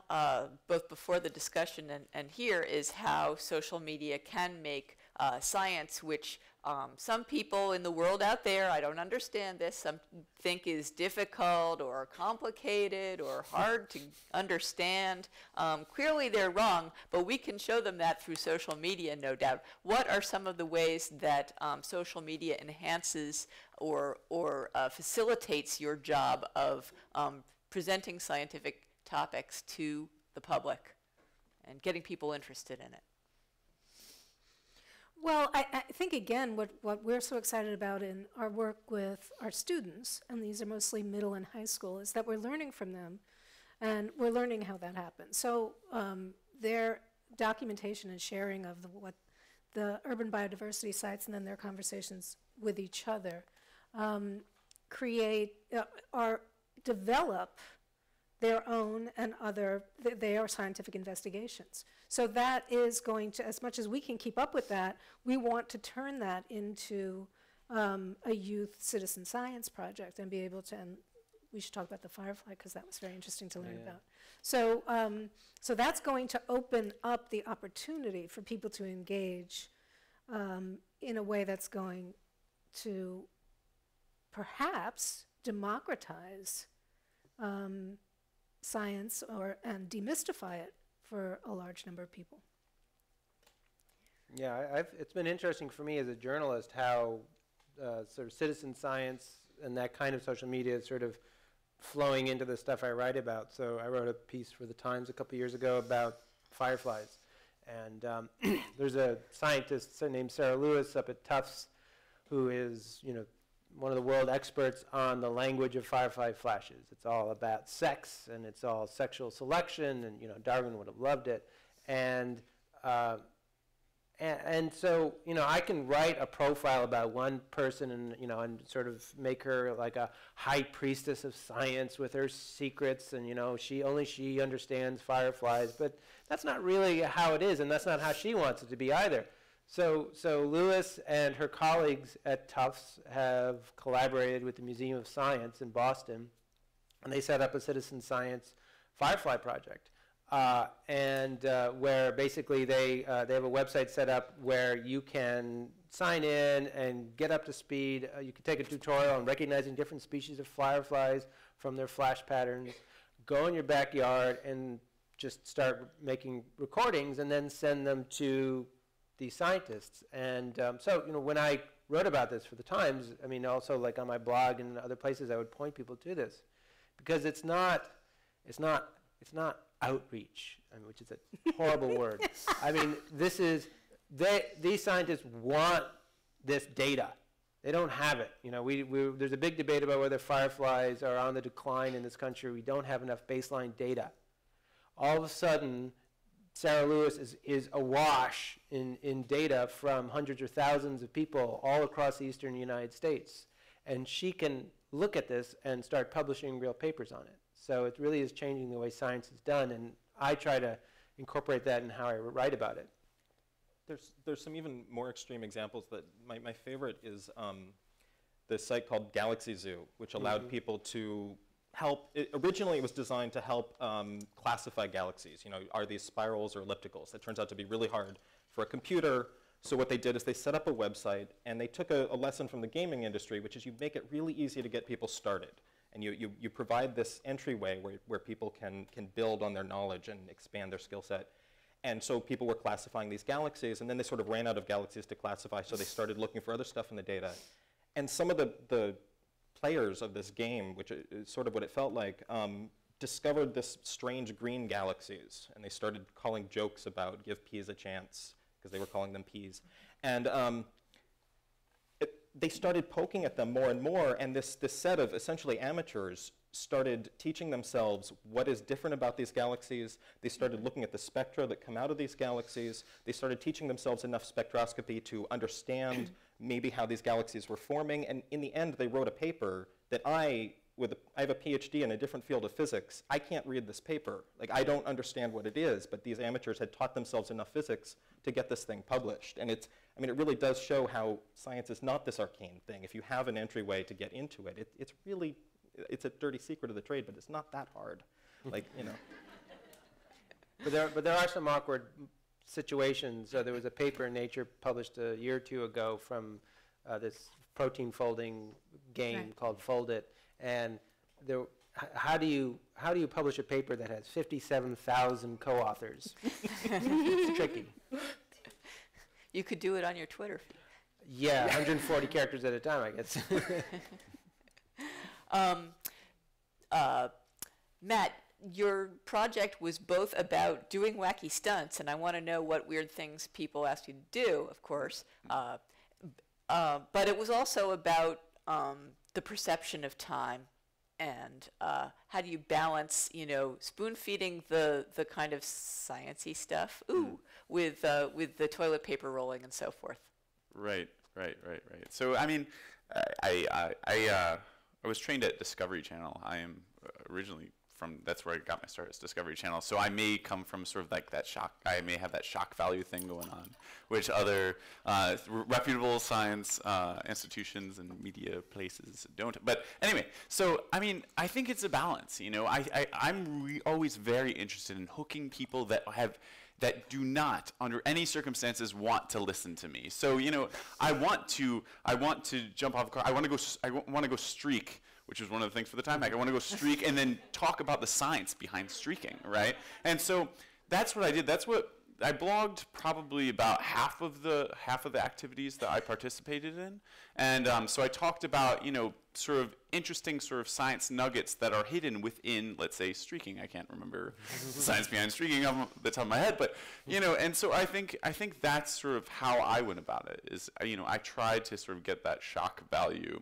both before the discussion and here, is how social media can make science, which some people in the world out there, I don't understand this, some think is difficult or complicated or hard to understand. Clearly they're wrong, but we can show them that through social media, no doubt. What are some of the ways that social media enhances or facilitates your job of presenting scientific topics to the public and getting people interested in it? Well, I think, again, what we're so excited about in our work with our students, and these are mostly middle and high school, is that we're learning from them, and we're learning how that happens. So their documentation and sharing of what the urban biodiversity sites and then their conversations with each other develop their own and their scientific investigations. So that is going to, as much as we can keep up with that, we want to turn that into a youth citizen science project and be able to, and we should talk about the firefly because that was very interesting to learn about. So, so that's going to open up the opportunity for people to engage in a way that's going to perhaps democratize science and demystify it for a large number of people. Yeah, it's been interesting for me as a journalist how sort of citizen science and that kind of social media is sort of flowing into the stuff I write about. So I wrote a piece for the Times a couple years ago about fireflies. And there's a scientist named Sarah Lewis up at Tufts who is, one of the world experts on the language of firefly flashes. It's all about sex, and it's all sexual selection, and Darwin would have loved it. And so I can write a profile about one person, and and sort of make her like a high priestess of science with her secrets, and she understands fireflies. But that's not really how it is, and that's not how she wants it to be either. So Lewis and her colleagues at Tufts have collaborated with the Museum of Science in Boston, and they set up a citizen science firefly project, where basically they have a website set up where you can sign in and get up to speed. You can take a tutorial on recognizing different species of fireflies from their flash patterns, go in your backyard and just start making recordings and then send them to the scientists. And so when I wrote about this for the Times, also like on my blog and other places, I would point people to this because it's not outreach, which is a horrible word. These scientists want this data. They don't have it. There's a big debate about whether fireflies are on the decline in this country. We don't have enough baseline data. All of a sudden, Sarah Lewis is awash in data from hundreds or thousands of people all across the eastern United States. And she can look at this and start publishing real papers on it. So it really is changing the way science is done, and I try to incorporate that in how I write about it. There's some even more extreme examples. That my favorite is this site called Galaxy Zoo, which allowed people to help. Originally, it was designed to help classify galaxies. Are these spirals or ellipticals? That turns out to be really hard for a computer. So what they did is they set up a website, and they took a lesson from the gaming industry, which is you make it really easy to get people started. And you provide this entryway where people can build on their knowledge and expand their skill set. And so people were classifying these galaxies, and then they sort of ran out of galaxies to classify, so they started looking for other stuff in the data. And some of the players of this game, which is sort of what it felt like, discovered this strange green galaxies, and they started calling jokes about give peas a chance, because they were calling them peas. And they started poking at them more and more, and this set of essentially amateurs started teaching themselves what is different about these galaxies. They started looking at the spectra that come out of these galaxies. They started teaching themselves enough spectroscopy to understand maybe how these galaxies were forming, and in the end they wrote a paper that I have a PhD in a different field of physics. I can't read this paper. Like, I don't understand what it is, but these amateurs had taught themselves enough physics to get this thing published. And it really does show how science is not this arcane thing. If you have an entryway to get into it, it's a dirty secret of the trade, but it's not that hard. But there are some awkward situations. There was a paper in Nature published a year or two ago from this protein folding game called Fold It, and how do you publish a paper that has 57,000 co-authors? It's tricky. You could do it on your Twitter feed. Yeah, 140 characters at a time, I guess. Matt, your project was both about doing wacky stunts, and I want to know what weird things people ask you to do, of course, but it was also about the perception of time, and how do you balance, spoon feeding the kind of science-y stuff, with the toilet paper rolling and so forth. Right. So I mean, I was trained at Discovery Channel. I am originally that's where I got my start, is Discovery Channel. So I may come from sort of like that shock, I may have that shock value thing going on, which other reputable science institutions and media places don't. But anyway, so I mean, I think it's a balance, I'm always very interested in hooking people that do not, under any circumstances, want to listen to me. So, I want to jump off a car. I want to go streak, which was one of the things for the Time Hack. I want to go streak and then talk about the science behind streaking, right? And so that's what I did. That's what I blogged, probably about half of the activities that I participated in. And so I talked about, sort of interesting sort of science nuggets that are hidden within, let's say, streaking. I can't remember the science behind streaking off the top of my head, but, and so I think that's sort of how I went about it, is, I tried to sort of get that shock value.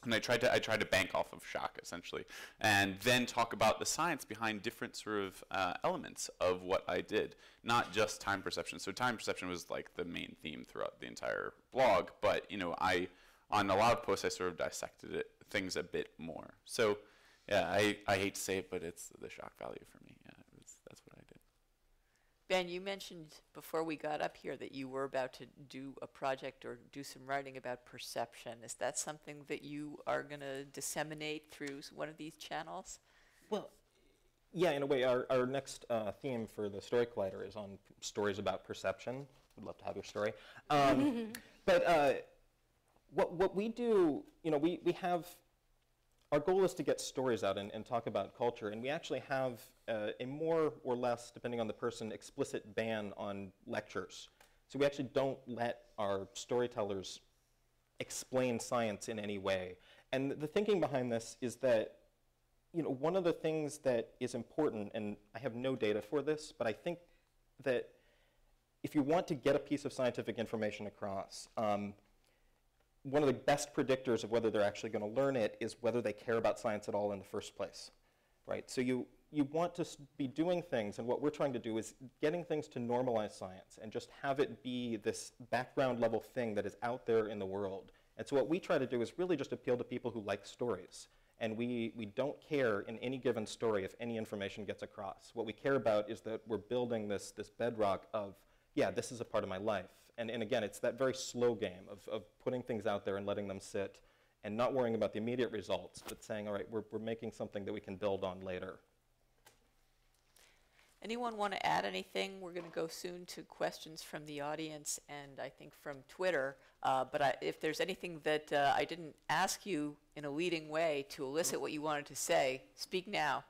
And I tried to bank off of shock, essentially, and then talk about the science behind different sort of elements of what I did, not just time perception. So time perception was like the main theme throughout the entire blog, but on a lot of posts I sort of dissected things a bit more. So yeah, I hate to say it, but it's the shock value for me. Yeah, that's what I did. Ben, you mentioned before we got up here that you were about to do a project or do some writing about perception. Is that something that you are going to disseminate through one of these channels? Well, yeah, in a way, our next theme for the Story Collider is on stories about perception. Would love to have your story. But what we do, we have, our goal is to get stories out and talk about culture, and we actually have a more or less, depending on the person, explicit ban on lectures. So we actually don't let our storytellers explain science in any way. And the thinking behind this is that, one of the things that is important, and I have no data for this, but I think that if you want to get a piece of scientific information across, one of the best predictors of whether they're actually going to learn it is whether they care about science at all in the first place, right? So you want to be doing things, and what we're trying to do is getting things to normalize science and just have it be this background level thing that is out there in the world. And so what we try to do is really just appeal to people who like stories. And we don't care in any given story if any information gets across. What we care about is that we're building this bedrock of, yeah, this is a part of my life. And again, it's that very slow game of putting things out there and letting them sit and not worrying about the immediate results, but saying, all right, we're making something that we can build on later. Anyone want to add anything? We're going to go soon to questions from the audience and I think from Twitter. But if there's anything that I didn't ask you in a leading way to elicit what you wanted to say, speak now.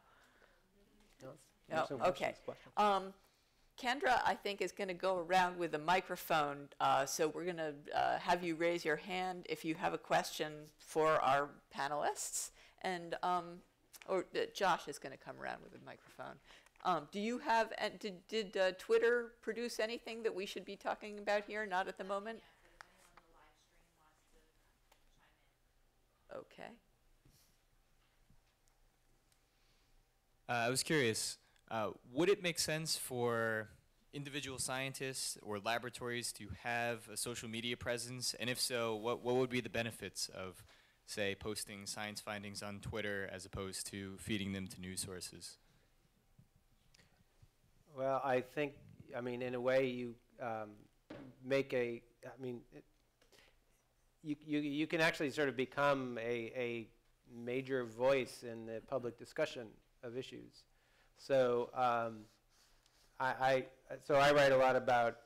No? Okay. Kendra, I think, is going to go around with a microphone, so we're going to have you raise your hand if you have a question for our panelists, and Josh is going to come around with a microphone. Do you have? Did Twitter produce anything that we should be talking about here? Not at the moment. Okay. I was curious. Would it make sense for individual scientists or laboratories to have a social media presence? And if so, what would be the benefits of, say, posting science findings on Twitter as opposed to feeding them to news sources? Well, I think, in a way, you make a, you can actually sort of become a major voice in the public discussion of issues. So I write a lot about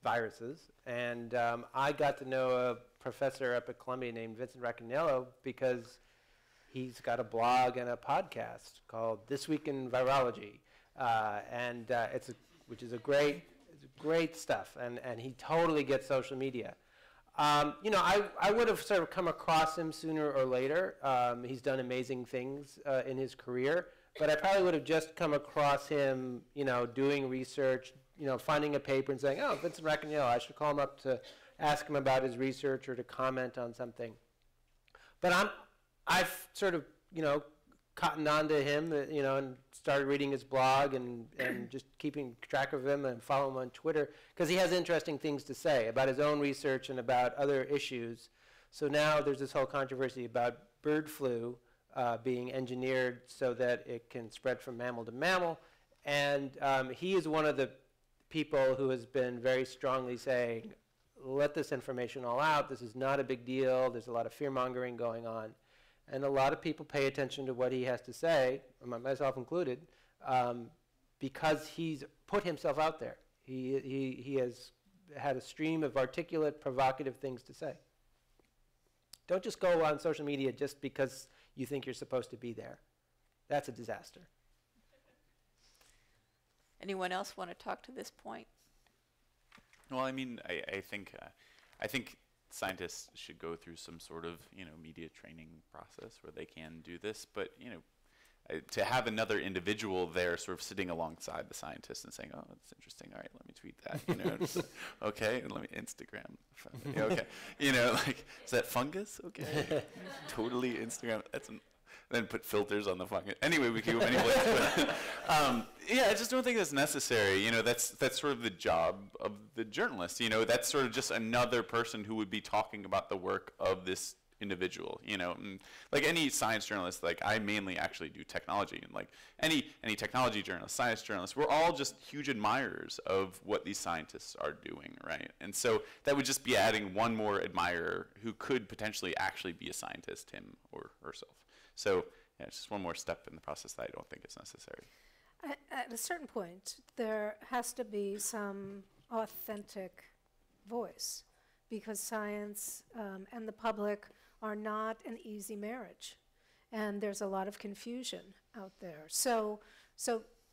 viruses, and I got to know a professor up at Columbia named Vincent Racaniello because he's got a blog and a podcast called This Week in Virology, which is great stuff, and he totally gets social media. I would have sort of come across him sooner or later. He's done amazing things in his career. but I probably would have just come across him, doing research, finding a paper and saying, oh, Vincent Racanello, I should call him up to ask him about his research or to comment on something. But I've sort of, cottoned on to him, and started reading his blog and just keeping track of him and follow him on Twitter because he has interesting things to say about his own research and about other issues. So now there's this whole controversy about bird flu being engineered so that it can spread from mammal to mammal. And he is one of the people who has been very strongly saying, let this information all out. This is not a big deal. There's a lot of fear-mongering going on. And a lot of people pay attention to what he has to say, myself included, because he's put himself out there. He has had a stream of articulate, provocative things to say. Don't just go on social media just because you think you're supposed to be there. That's a disaster. Anyone else want to talk to this point? Well, I mean, I think scientists should go through some sort of, media training process where they can do this. But, to have another individual there sort of sitting alongside the scientist and saying, oh, that's interesting. All right, let me tweet that, just, okay, and let me Instagram. Yeah, okay. Is that fungus? Okay. Totally Instagram. Then put filters on the fungus. Anyway, we can go many places. Yeah, I just don't think that's necessary. That's sort of the job of the journalist. That's sort of just another person who would be talking about the work of this individual. And like any science journalist, like I mainly actually do technology, and like any technology journalist, science journalist, we're all just huge admirers of what these scientists are doing, right? And so that would just be adding one more admirer who could potentially actually be a scientist, him or herself. So yeah, it's just one more step in the process that I don't think is necessary. At a certain point, there has to be some authentic voice because science and the public are not an easy marriage. And there's a lot of confusion out there. So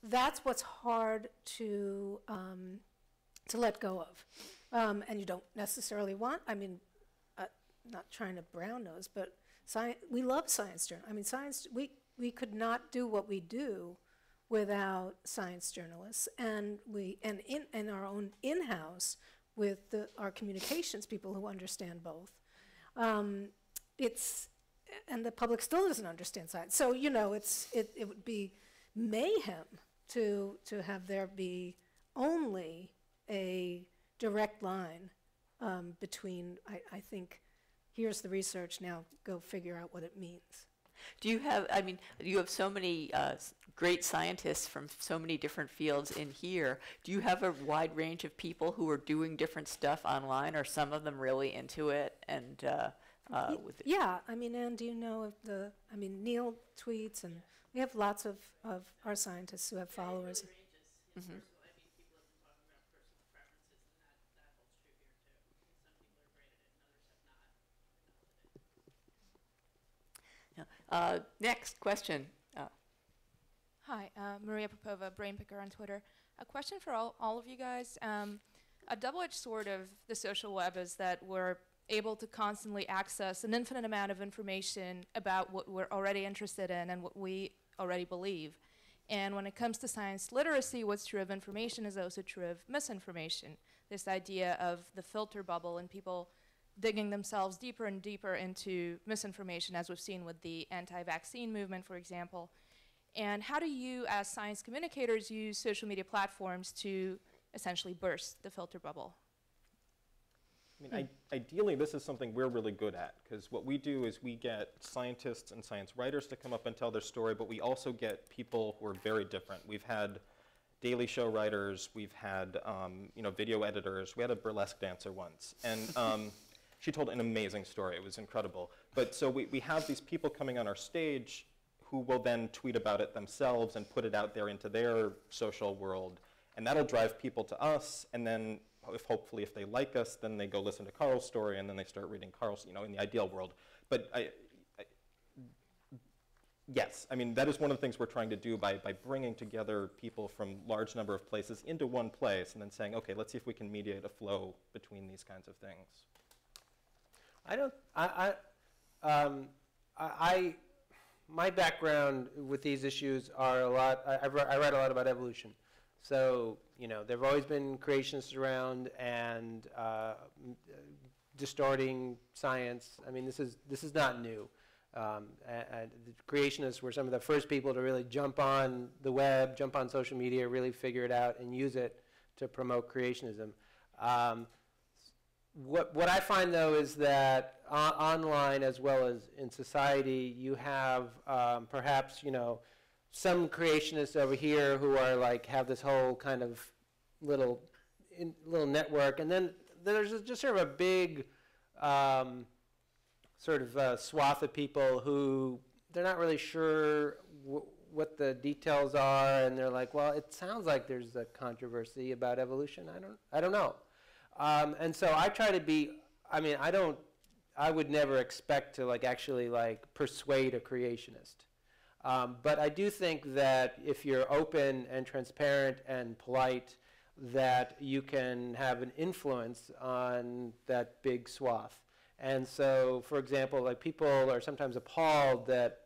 that's what's hard to let go of. And you don't necessarily want, not trying to brown nose, but we love science journal. Science, we could not do what we do without science journalists, and in our own in-house with our communications people who understand both. And the public still doesn't understand science. So it would be mayhem to have there be only a direct line between. I think. Here's the research, now go figure out what it means. Do you have, you have so many great scientists from so many different fields in here. Do you have a wide range of people who are doing different stuff online? Are some of them really into it? And yeah, Ann, do you know of Neil tweets, and we have lots of our scientists who have followers. Ranges, yes. People have been talking about personal preferences, and that holds true here too. Some people are great at it, and others have not. Next question. Hi, Maria Popova, Brainpicker on Twitter. A question for all of you guys. A double-edged sword of the social web is that we're able to constantly access an infinite amount of information about what we're already interested in and what we already believe. And when it comes to science literacy, what's true of information is also true of misinformation. This idea of the filter bubble and people digging themselves deeper and deeper into misinformation, as we've seen with the anti-vaccine movement, for example. And how do you, as science communicators, use social media platforms to essentially burst the filter bubble? Ideally, this is something we're really good at, because what we do is we get scientists and science writers to come up and tell their story, but we also get people who are very different. We've had Daily Show writers, we've had video editors. We had a burlesque dancer once, and she told an amazing story. It was incredible. But so we have these people coming on our stage who will then tweet about it themselves and put it out there into their social world. And that'll drive people to us, and then hopefully if they like us, then they go listen to Carl's story, and then they start reading Carl's, in the ideal world. But yes, that is one of the things we're trying to do by bringing together people from large number of places into one place and then saying, okay, let's see if we can mediate a flow between these kinds of things. my background with these issues are a lot, I write a lot about evolution. So, you know, there have always been creationists around and distorting science. I mean, this is not new. And the creationists were some of the first people to really jump on the web, jump on social media, really figure it out and use it to promote creationism. What I find, though, is that online as well as in society, you have perhaps, you know, some creationists over here who are like have this whole kind of little network, and then there's just sort of a big swath of people who they're not really sure what the details are, and they're like, well, it sounds like there's a controversy about evolution. I don't know. And so I try to be, I mean, I would never expect to like actually like persuade a creationist. But I do think that if you're open and transparent and polite, that you can have an influence on that big swath. And so, for example, like people are sometimes appalled that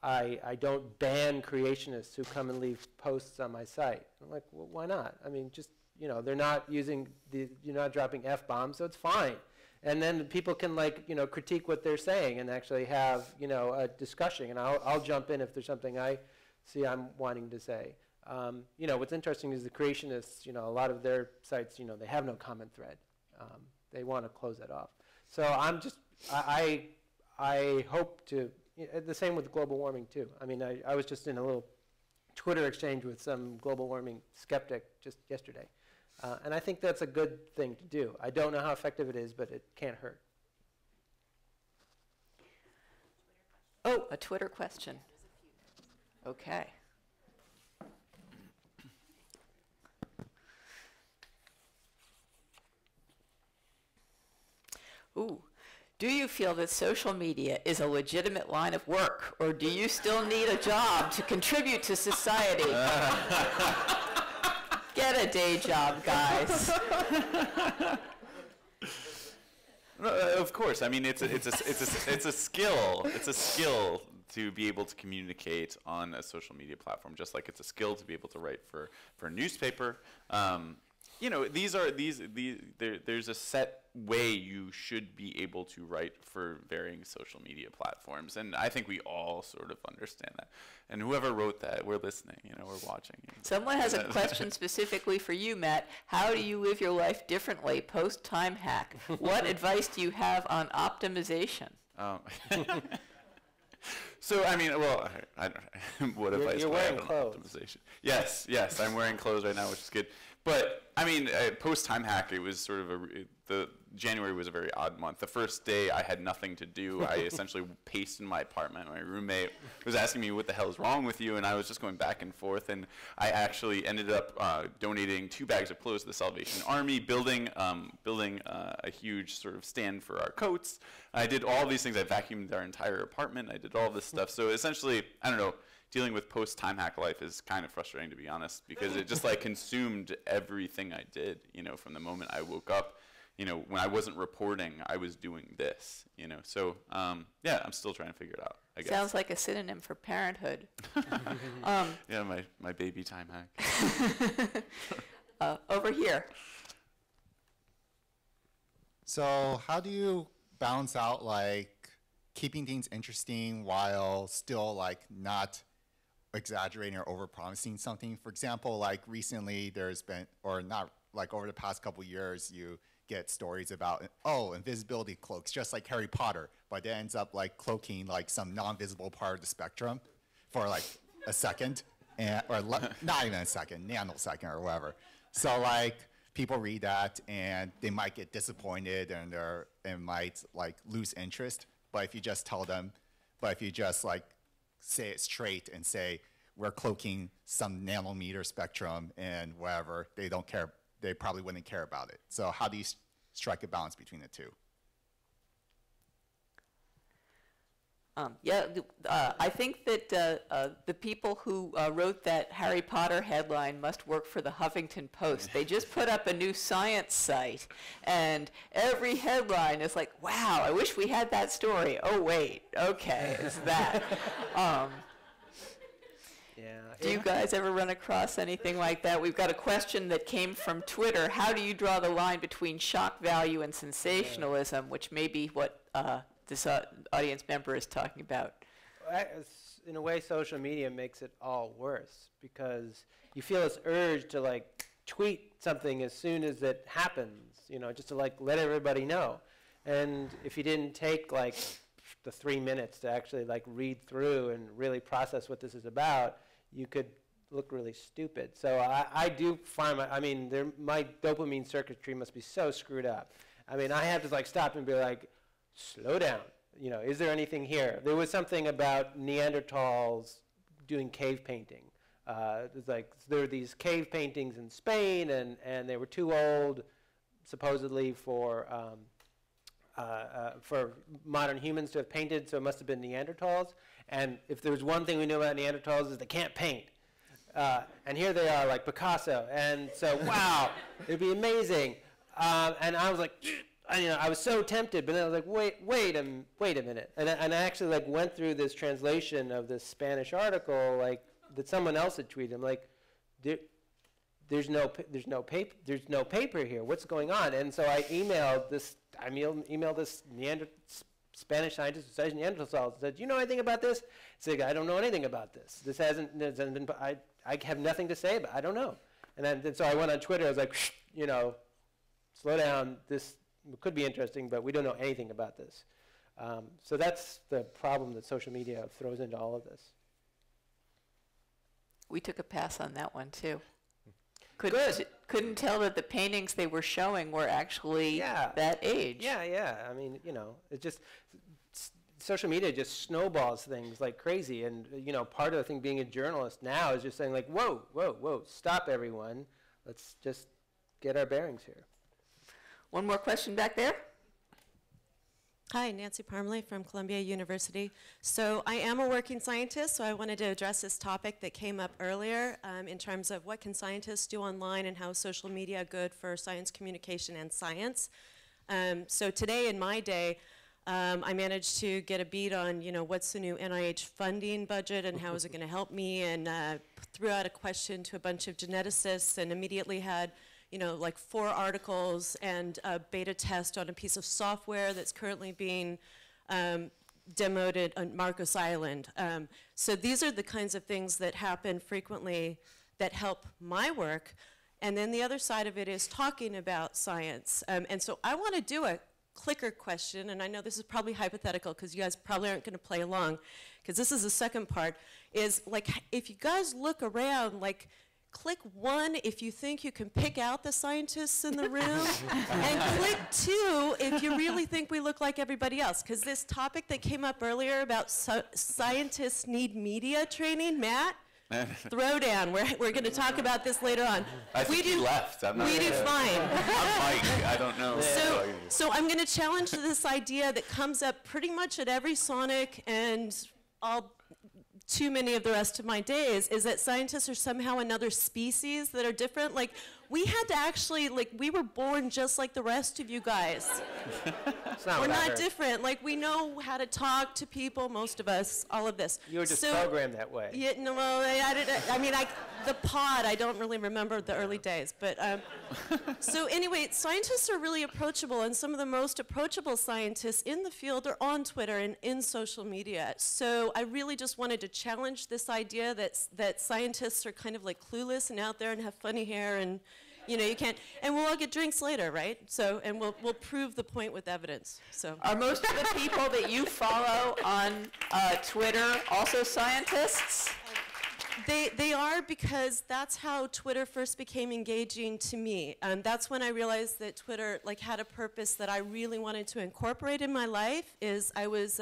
I don't ban creationists who come and leave posts on my site. I'm like, well, why not? I mean, just, you know, they're not using you're not dropping F-bombs, so it's fine. And then people can, like, you know, critique what they're saying and actually have, you know, a discussion. And I'll jump in if there's something I see I'm wanting to say. You know, what's interesting is the creationists, you know, a lot of their sites, you know, they have no comment thread. They want to close that off. So I'm just, I hope to, the same with global warming too. I mean, I was just in a little Twitter exchange with some global warming skeptic just yesterday. And I think that's a good thing to do. I don't know how effective it is, but it can't hurt. Oh, a Twitter question. Okay. Ooh. Do you feel that social media is a legitimate line of work, or do you still need a job to contribute to society? Get a day job, guys. Of course. I mean, it's a skill. It's a skill to be able to communicate on a social media platform, just like it's a skill to be able to write for a newspaper. You know, there's a set way you should be able to write for varying social media platforms, and I think we all sort of understand that. And whoever wrote that, we're listening, you know, we're watching. Someone has a question specifically for you, Matt. How do you live your life differently post-time hack? What advice do you have on optimization? So, I mean, well, I don't what advice you're do I have wearing on clothes. optimization? Yes, I'm wearing clothes right now, which is good. But, I mean, post-time hack, it was sort of January was a very odd month. The first day I had nothing to do. I essentially paced in my apartment. My roommate was asking me, what the hell is wrong with you? And I was just going back and forth. And I actually ended up donating 2 bags of clothes to the Salvation Army, building a huge sort of stand for our coats. I did all these things. I vacuumed our entire apartment. I did all this stuff. So essentially, I don't know, dealing with post-time hack life is kind of frustrating, to be honest, because it just like consumed everything I did, you know, from the moment I woke up. You know, when I wasn't reporting, I was doing this, you know. So, yeah, I'm still trying to figure it out, I guess. Sounds like a synonym for parenthood. Yeah, my baby time hack. Over here. So how do you balance out, like, keeping things interesting while still, like, not exaggerating or over-promising something? For example, like, recently there's been, or not, like, over the past couple years, you get stories about, oh, invisibility cloaks, just like Harry Potter, but it ends up like cloaking like some non-visible part of the spectrum for like a second, or not even a second, nanosecond or whatever. So like people read that and they might get disappointed and might like lose interest. But if you just tell them, if you just like say it straight and say we're cloaking some nanometer spectrum and whatever, they don't care. They probably wouldn't care about it. So how do you strike a balance between the two? I think that the people who wrote that Harry Potter headline must work for the Huffington Post. They just put up a new science site, and every headline is like, wow, I wish we had that story. Oh, wait, okay, it's that. Do you guys ever run across anything like that? We've got a question that came from Twitter. How do you draw the line between shock value and sensationalism, which may be what this audience member is talking about? In a way, social media makes it all worse because you feel this urge to like tweet something as soon as it happens, you know, just to like let everybody know. And if you didn't take like the 3 minutes to actually like read through and really process what this is about, you could look really stupid. So I do find, my dopamine circuitry must be so screwed up. I mean, I have to like stop and be like, slow down. You know, is there anything here? There was something about Neanderthals doing cave painting. It's like there were these cave paintings in Spain, and they were too old, supposedly, for modern humans to have painted, so it must have been Neanderthals. And if there's one thing we know about Neanderthals is they can't paint. And here they are, like Picasso. And so, wow, it'd be amazing. And I was like, I was so tempted, but then I was like, wait a minute. And I actually like went through this translation of this Spanish article, like that someone else had tweeted. I'm like, there's no paper here. What's going on? And so I emailed this Spanish scientist who studies Neanderthals and said, do you know anything about this? He said, I don't know anything about this. This hasn't been, I have nothing to say about it. I don't know. And then so I went on Twitter. I was like, slow down. This could be interesting, but we don't know anything about this. So that's the problem that social media throws into all of this. We took a pass on that one, too. Couldn't tell that the paintings they were showing were actually that age. Yeah. I mean, it just, social media just snowballs things like crazy. And, part of the thing being a journalist now is just saying like, whoa, stop everyone. Let's just get our bearings here. One more question back there. Hi, Nancy Parmley from Columbia University. So I am a working scientist, so I wanted to address this topic that came up earlier in terms of what can scientists do online and how is social media good for science communication and science. So today in my day, I managed to get a beat on, what's the new NIH funding budget and how is it going to help me, and threw out a question to a bunch of geneticists and immediately had like 4 articles and a beta test on a piece of software that's currently being demoed on Marcos Island. So these are the kinds of things that happen frequently that help my work. And then the other side of it is talking about science. And so I want to do a clicker question, and I know this is probably hypothetical because you guys probably aren't going to play along, because this is the second part, is like if you guys look around, like click 1 if you think you can pick out the scientists in the room, and click 2 if you really think we look like everybody else. Because this topic that came up earlier about scientists need media training, Matt, throw down. We're going to talk about this later on. I think he left. I'm not we do fine. I'm Mike. I don't know. So I'm going to challenge this idea that comes up pretty much at every SoNYC and too many of the rest of my days, is that scientists are somehow another species that are different. Like, we had to actually, like, we were born just like the rest of you guys. We're not different. Like, we know how to talk to people, most of us, all of this. You were just programmed that way. Yeah, no, well, the pod, I don't really remember the early days. But so anyway, scientists are really approachable, and some of the most approachable scientists in the field are on Twitter and in social media. So I really just wanted to challenge this idea that scientists are kind of like clueless and out there and have funny hair, and you can't, and we'll all get drinks later, right? So, and we'll prove the point with evidence. So, are most of the people that you follow on Twitter also scientists? They are, because that's how Twitter first became engaging to me. That's when I realized that Twitter had a purpose that I really wanted to incorporate in my life. I was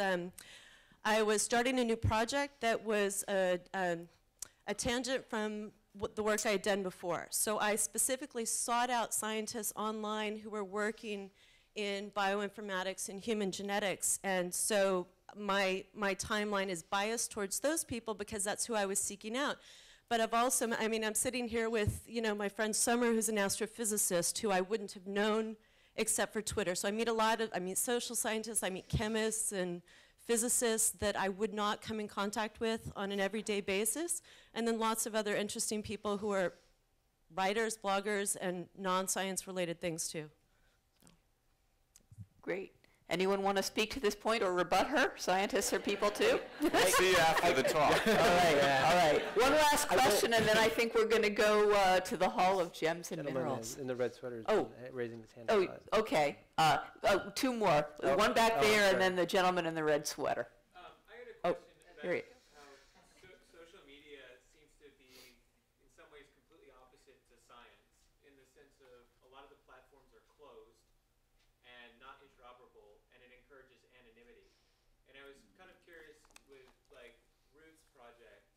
starting a new project that was a tangent from the work I had done before. So I specifically sought out scientists online who were working in bioinformatics and human genetics. And so my timeline is biased towards those people because that's who I was seeking out. But I've also, I mean, I'm sitting here with, you know, my friend Summer, who's an astrophysicist, who I wouldn't have known except for Twitter. So I meet social scientists, I meet chemists and physicists that I would not come in contact with on an everyday basis. And then lots of other interesting people who are writers, bloggers, and non-science related things too. Great. Anyone want to speak to this point or rebut her? Scientists are people too? See you after the talk. All right. One last question, and then I think we're going to go to the Hall of Gems and Gentleman Minerals. in the red sweater raising his hand. Oh, okay. Two more. One back there, and then the gentleman in the red sweater. I had a question about here you how social media seems to be, in some ways, completely opposite to science, in the sense of a lot of the platforms are closed and not interoperable, and it encourages anonymity. And I was kind of curious with like Ruth's project,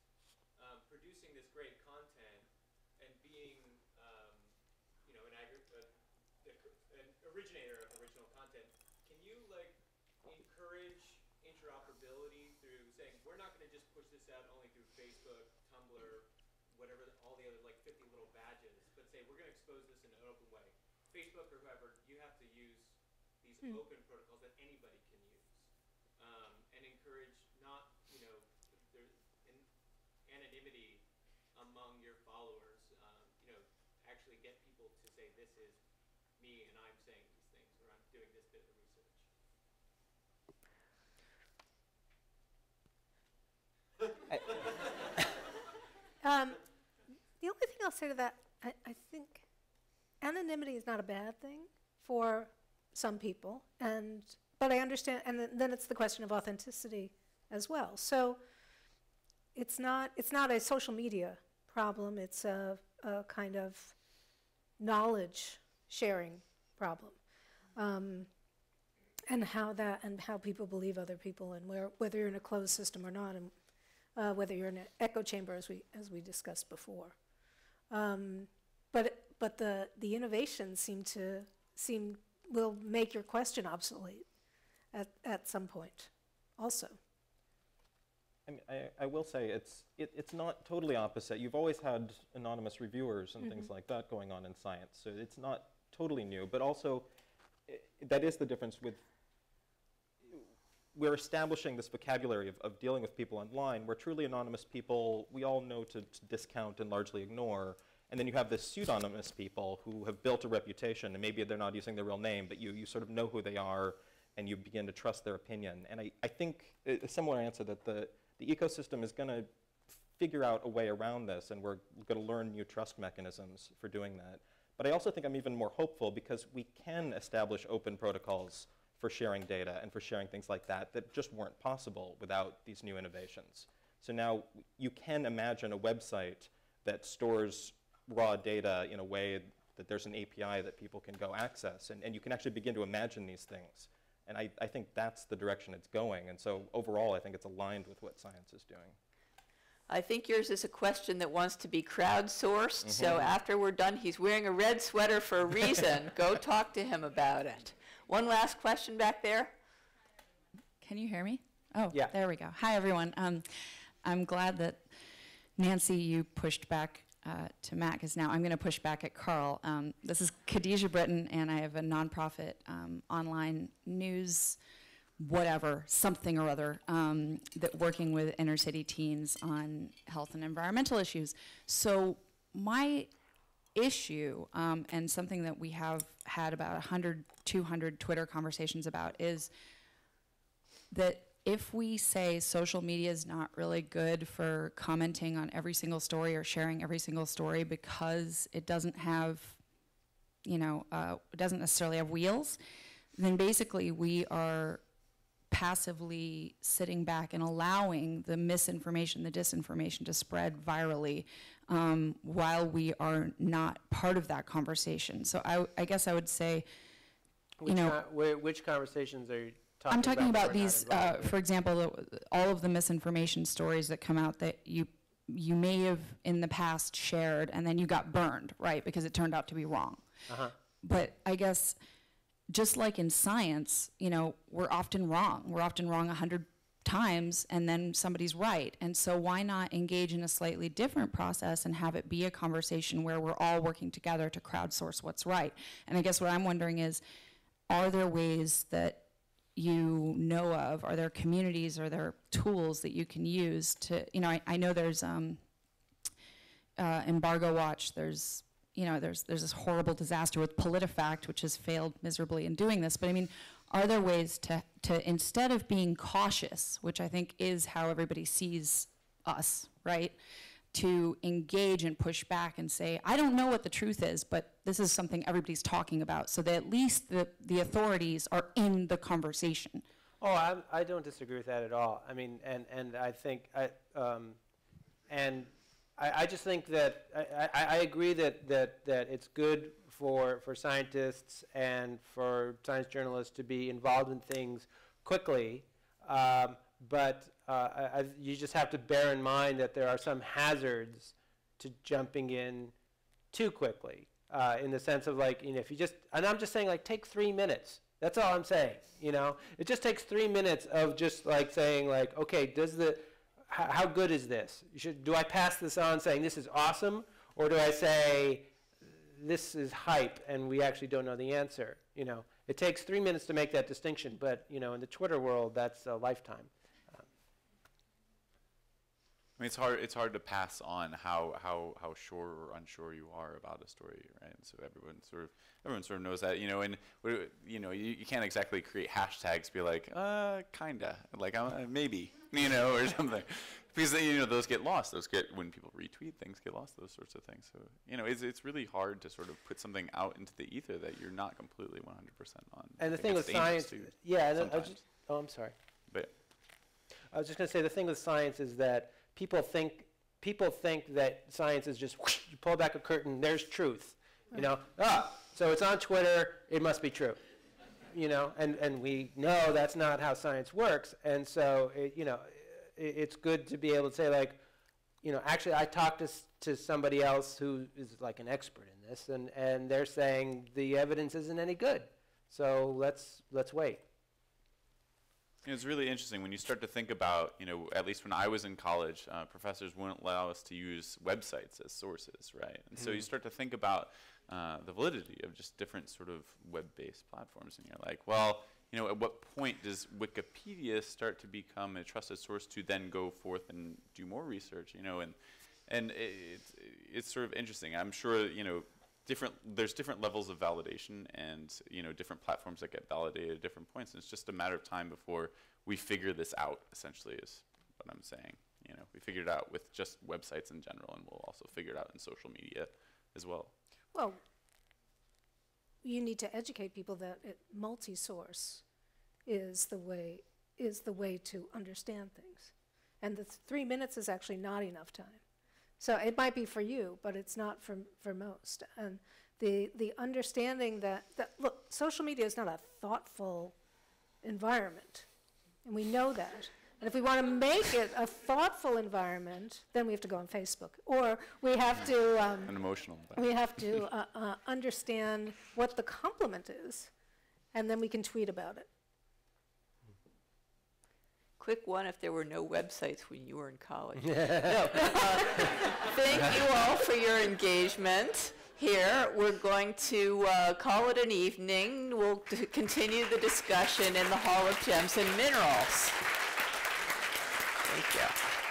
producing this great content and being, you know, an originator of original content. Can you like encourage interoperability through saying we're not going to just push this out only through Facebook, Tumblr, whatever, all the other like 50 little badges, but say we're going to expose this in an open way. Facebook or whoever, you have to use these open protocols that anybody can use, and encourage not, you know, anonymity among your followers. You know, actually get people to say this is me and I'm saying these things, or I'm doing this bit of research. The only thing I'll say to that, I think anonymity is not a bad thing for some people, but I understand, and then it's the question of authenticity as well. So it's not a social media problem, it's a kind of knowledge sharing problem. And how people believe other people, and whether you're in a closed system or not, and whether you're in an echo chamber, as we discussed before. But the innovations will make your question obsolete at some point, also. I mean, I will say it's not totally opposite. You've always had anonymous reviewers and things like that going on in science, so it's not totally new. But also, that is the difference with. We're establishing this vocabulary of dealing with people online, where truly anonymous people we all know to discount and largely ignore. And then you have the pseudonymous people who have built a reputation, and maybe they're not using their real name, but you sort of know who they are, and you begin to trust their opinion. And I think a similar answer that the ecosystem is going to figure out a way around this, and we're going to learn new trust mechanisms for doing that. But I also think I'm even more hopeful because we can establish open protocols for sharing data and for sharing things like that just weren't possible without these new innovations. So now you can imagine a website that stores raw data in a way that there's an API that people can go access, and you can actually begin to imagine these things. And I think that's the direction it's going, and so overall I think it's aligned with what science is doing. I think yours is a question that wants to be crowdsourced, so after we're done, he's wearing a red sweater for a reason. Go talk to him about it. One last question back there. Can you hear me? Oh, yeah. There we go. Hi, everyone. I'm glad that, Nancy, you pushed back to Matt, because now I'm going to push back at Carl. This is Khadijah Britton, and I have a nonprofit online news, whatever, something or other, that working with inner city teens on health and environmental issues. So my issue, and something that we have had about 100, 200 Twitter conversations about, is that if we say social media is not really good for commenting on every single story or sharing every single story because it doesn't have, it doesn't necessarily have wheels, then basically we are passively sitting back and allowing the misinformation, the disinformation to spread virally while we are not part of that conversation. So I guess I would say, which conversations are you I'm talking about these, for example, all of the misinformation stories that come out that you may have in the past shared and then you got burned, right, because it turned out to be wrong. But I guess just like in science, we're often wrong. We're often wrong 100 times and then somebody's right. And so why not engage in a slightly different process and have it be a conversation where we're all working together to crowdsource what's right? And I guess what I'm wondering is, are there ways that you know of, are there communities, are there tools that you can use to, I know there's Embargo Watch, there's this horrible disaster with PolitiFact, which has failed miserably in doing this, but I mean, are there ways to instead of being cautious, which I think is how everybody sees us, right, to engage and push back and say, I don't know what the truth is, but this is something everybody's talking about, so that at least the authorities are in the conversation? Oh, I don't disagree with that at all. I mean, and I think, I just think that, I agree that it's good for scientists and for science journalists to be involved in things quickly, but you just have to bear in mind that there are some hazards to jumping in too quickly, in the sense of like, if you just, and I'm just saying like take 3 minutes. That's all I'm saying, It just takes 3 minutes of just like saying like, okay, how good is this? Do I pass this on saying this is awesome, or do I say this is hype and we actually don't know the answer? It takes 3 minutes to make that distinction, but in the Twitter world, that's a lifetime. I mean, it's hard to pass on how sure or unsure you are about a story, right? And so everyone sort of knows that, and you can't exactly create hashtags, be like, kinda, like maybe, or something, because those get lost. When people retweet things, get lost. Those sorts of things. So it's really hard to sort of put something out into the ether that you're not completely 100% on. And the thing with science, I'm sorry. But I was just going to say the thing with science is that people think that science is just whoosh, you pull back a curtain, there's truth, so it's on Twitter, it must be true, and we know that's not how science works, and so it's good to be able to say like, actually I talked to somebody else who is like an expert in this, and they're saying the evidence isn't any good, so let's wait. It's really interesting when you start to think about, at least when I was in college, professors wouldn't allow us to use websites as sources, right? And so you start to think about the validity of just different sort of web-based platforms, and you're like, well, at what point does Wikipedia start to become a trusted source to then go forth and do more research, and it's sort of interesting. I'm sure, there's different levels of validation, and different platforms that get validated at different points. And it's just a matter of time before we figure this out. Essentially, is what I'm saying. We figured it out with just websites in general, and we'll also figure it out in social media as well. Well, you need to educate people that multi-source is the way to understand things, and the 3 minutes is actually not enough time. So it might be for you, but it's not for most. And the understanding that look, social media is not a thoughtful environment, and we know that. And if we want to make it a thoughtful environment, then we have to go on Facebook, or we have to an emotional. We have to understand what the compliment is, and then we can tweet about it. Quick one, if there were no websites when you were in college. No. Thank you all for your engagement here. We're going to call it an evening. We'll continue the discussion in the Hall of Gems and Minerals. Thank you.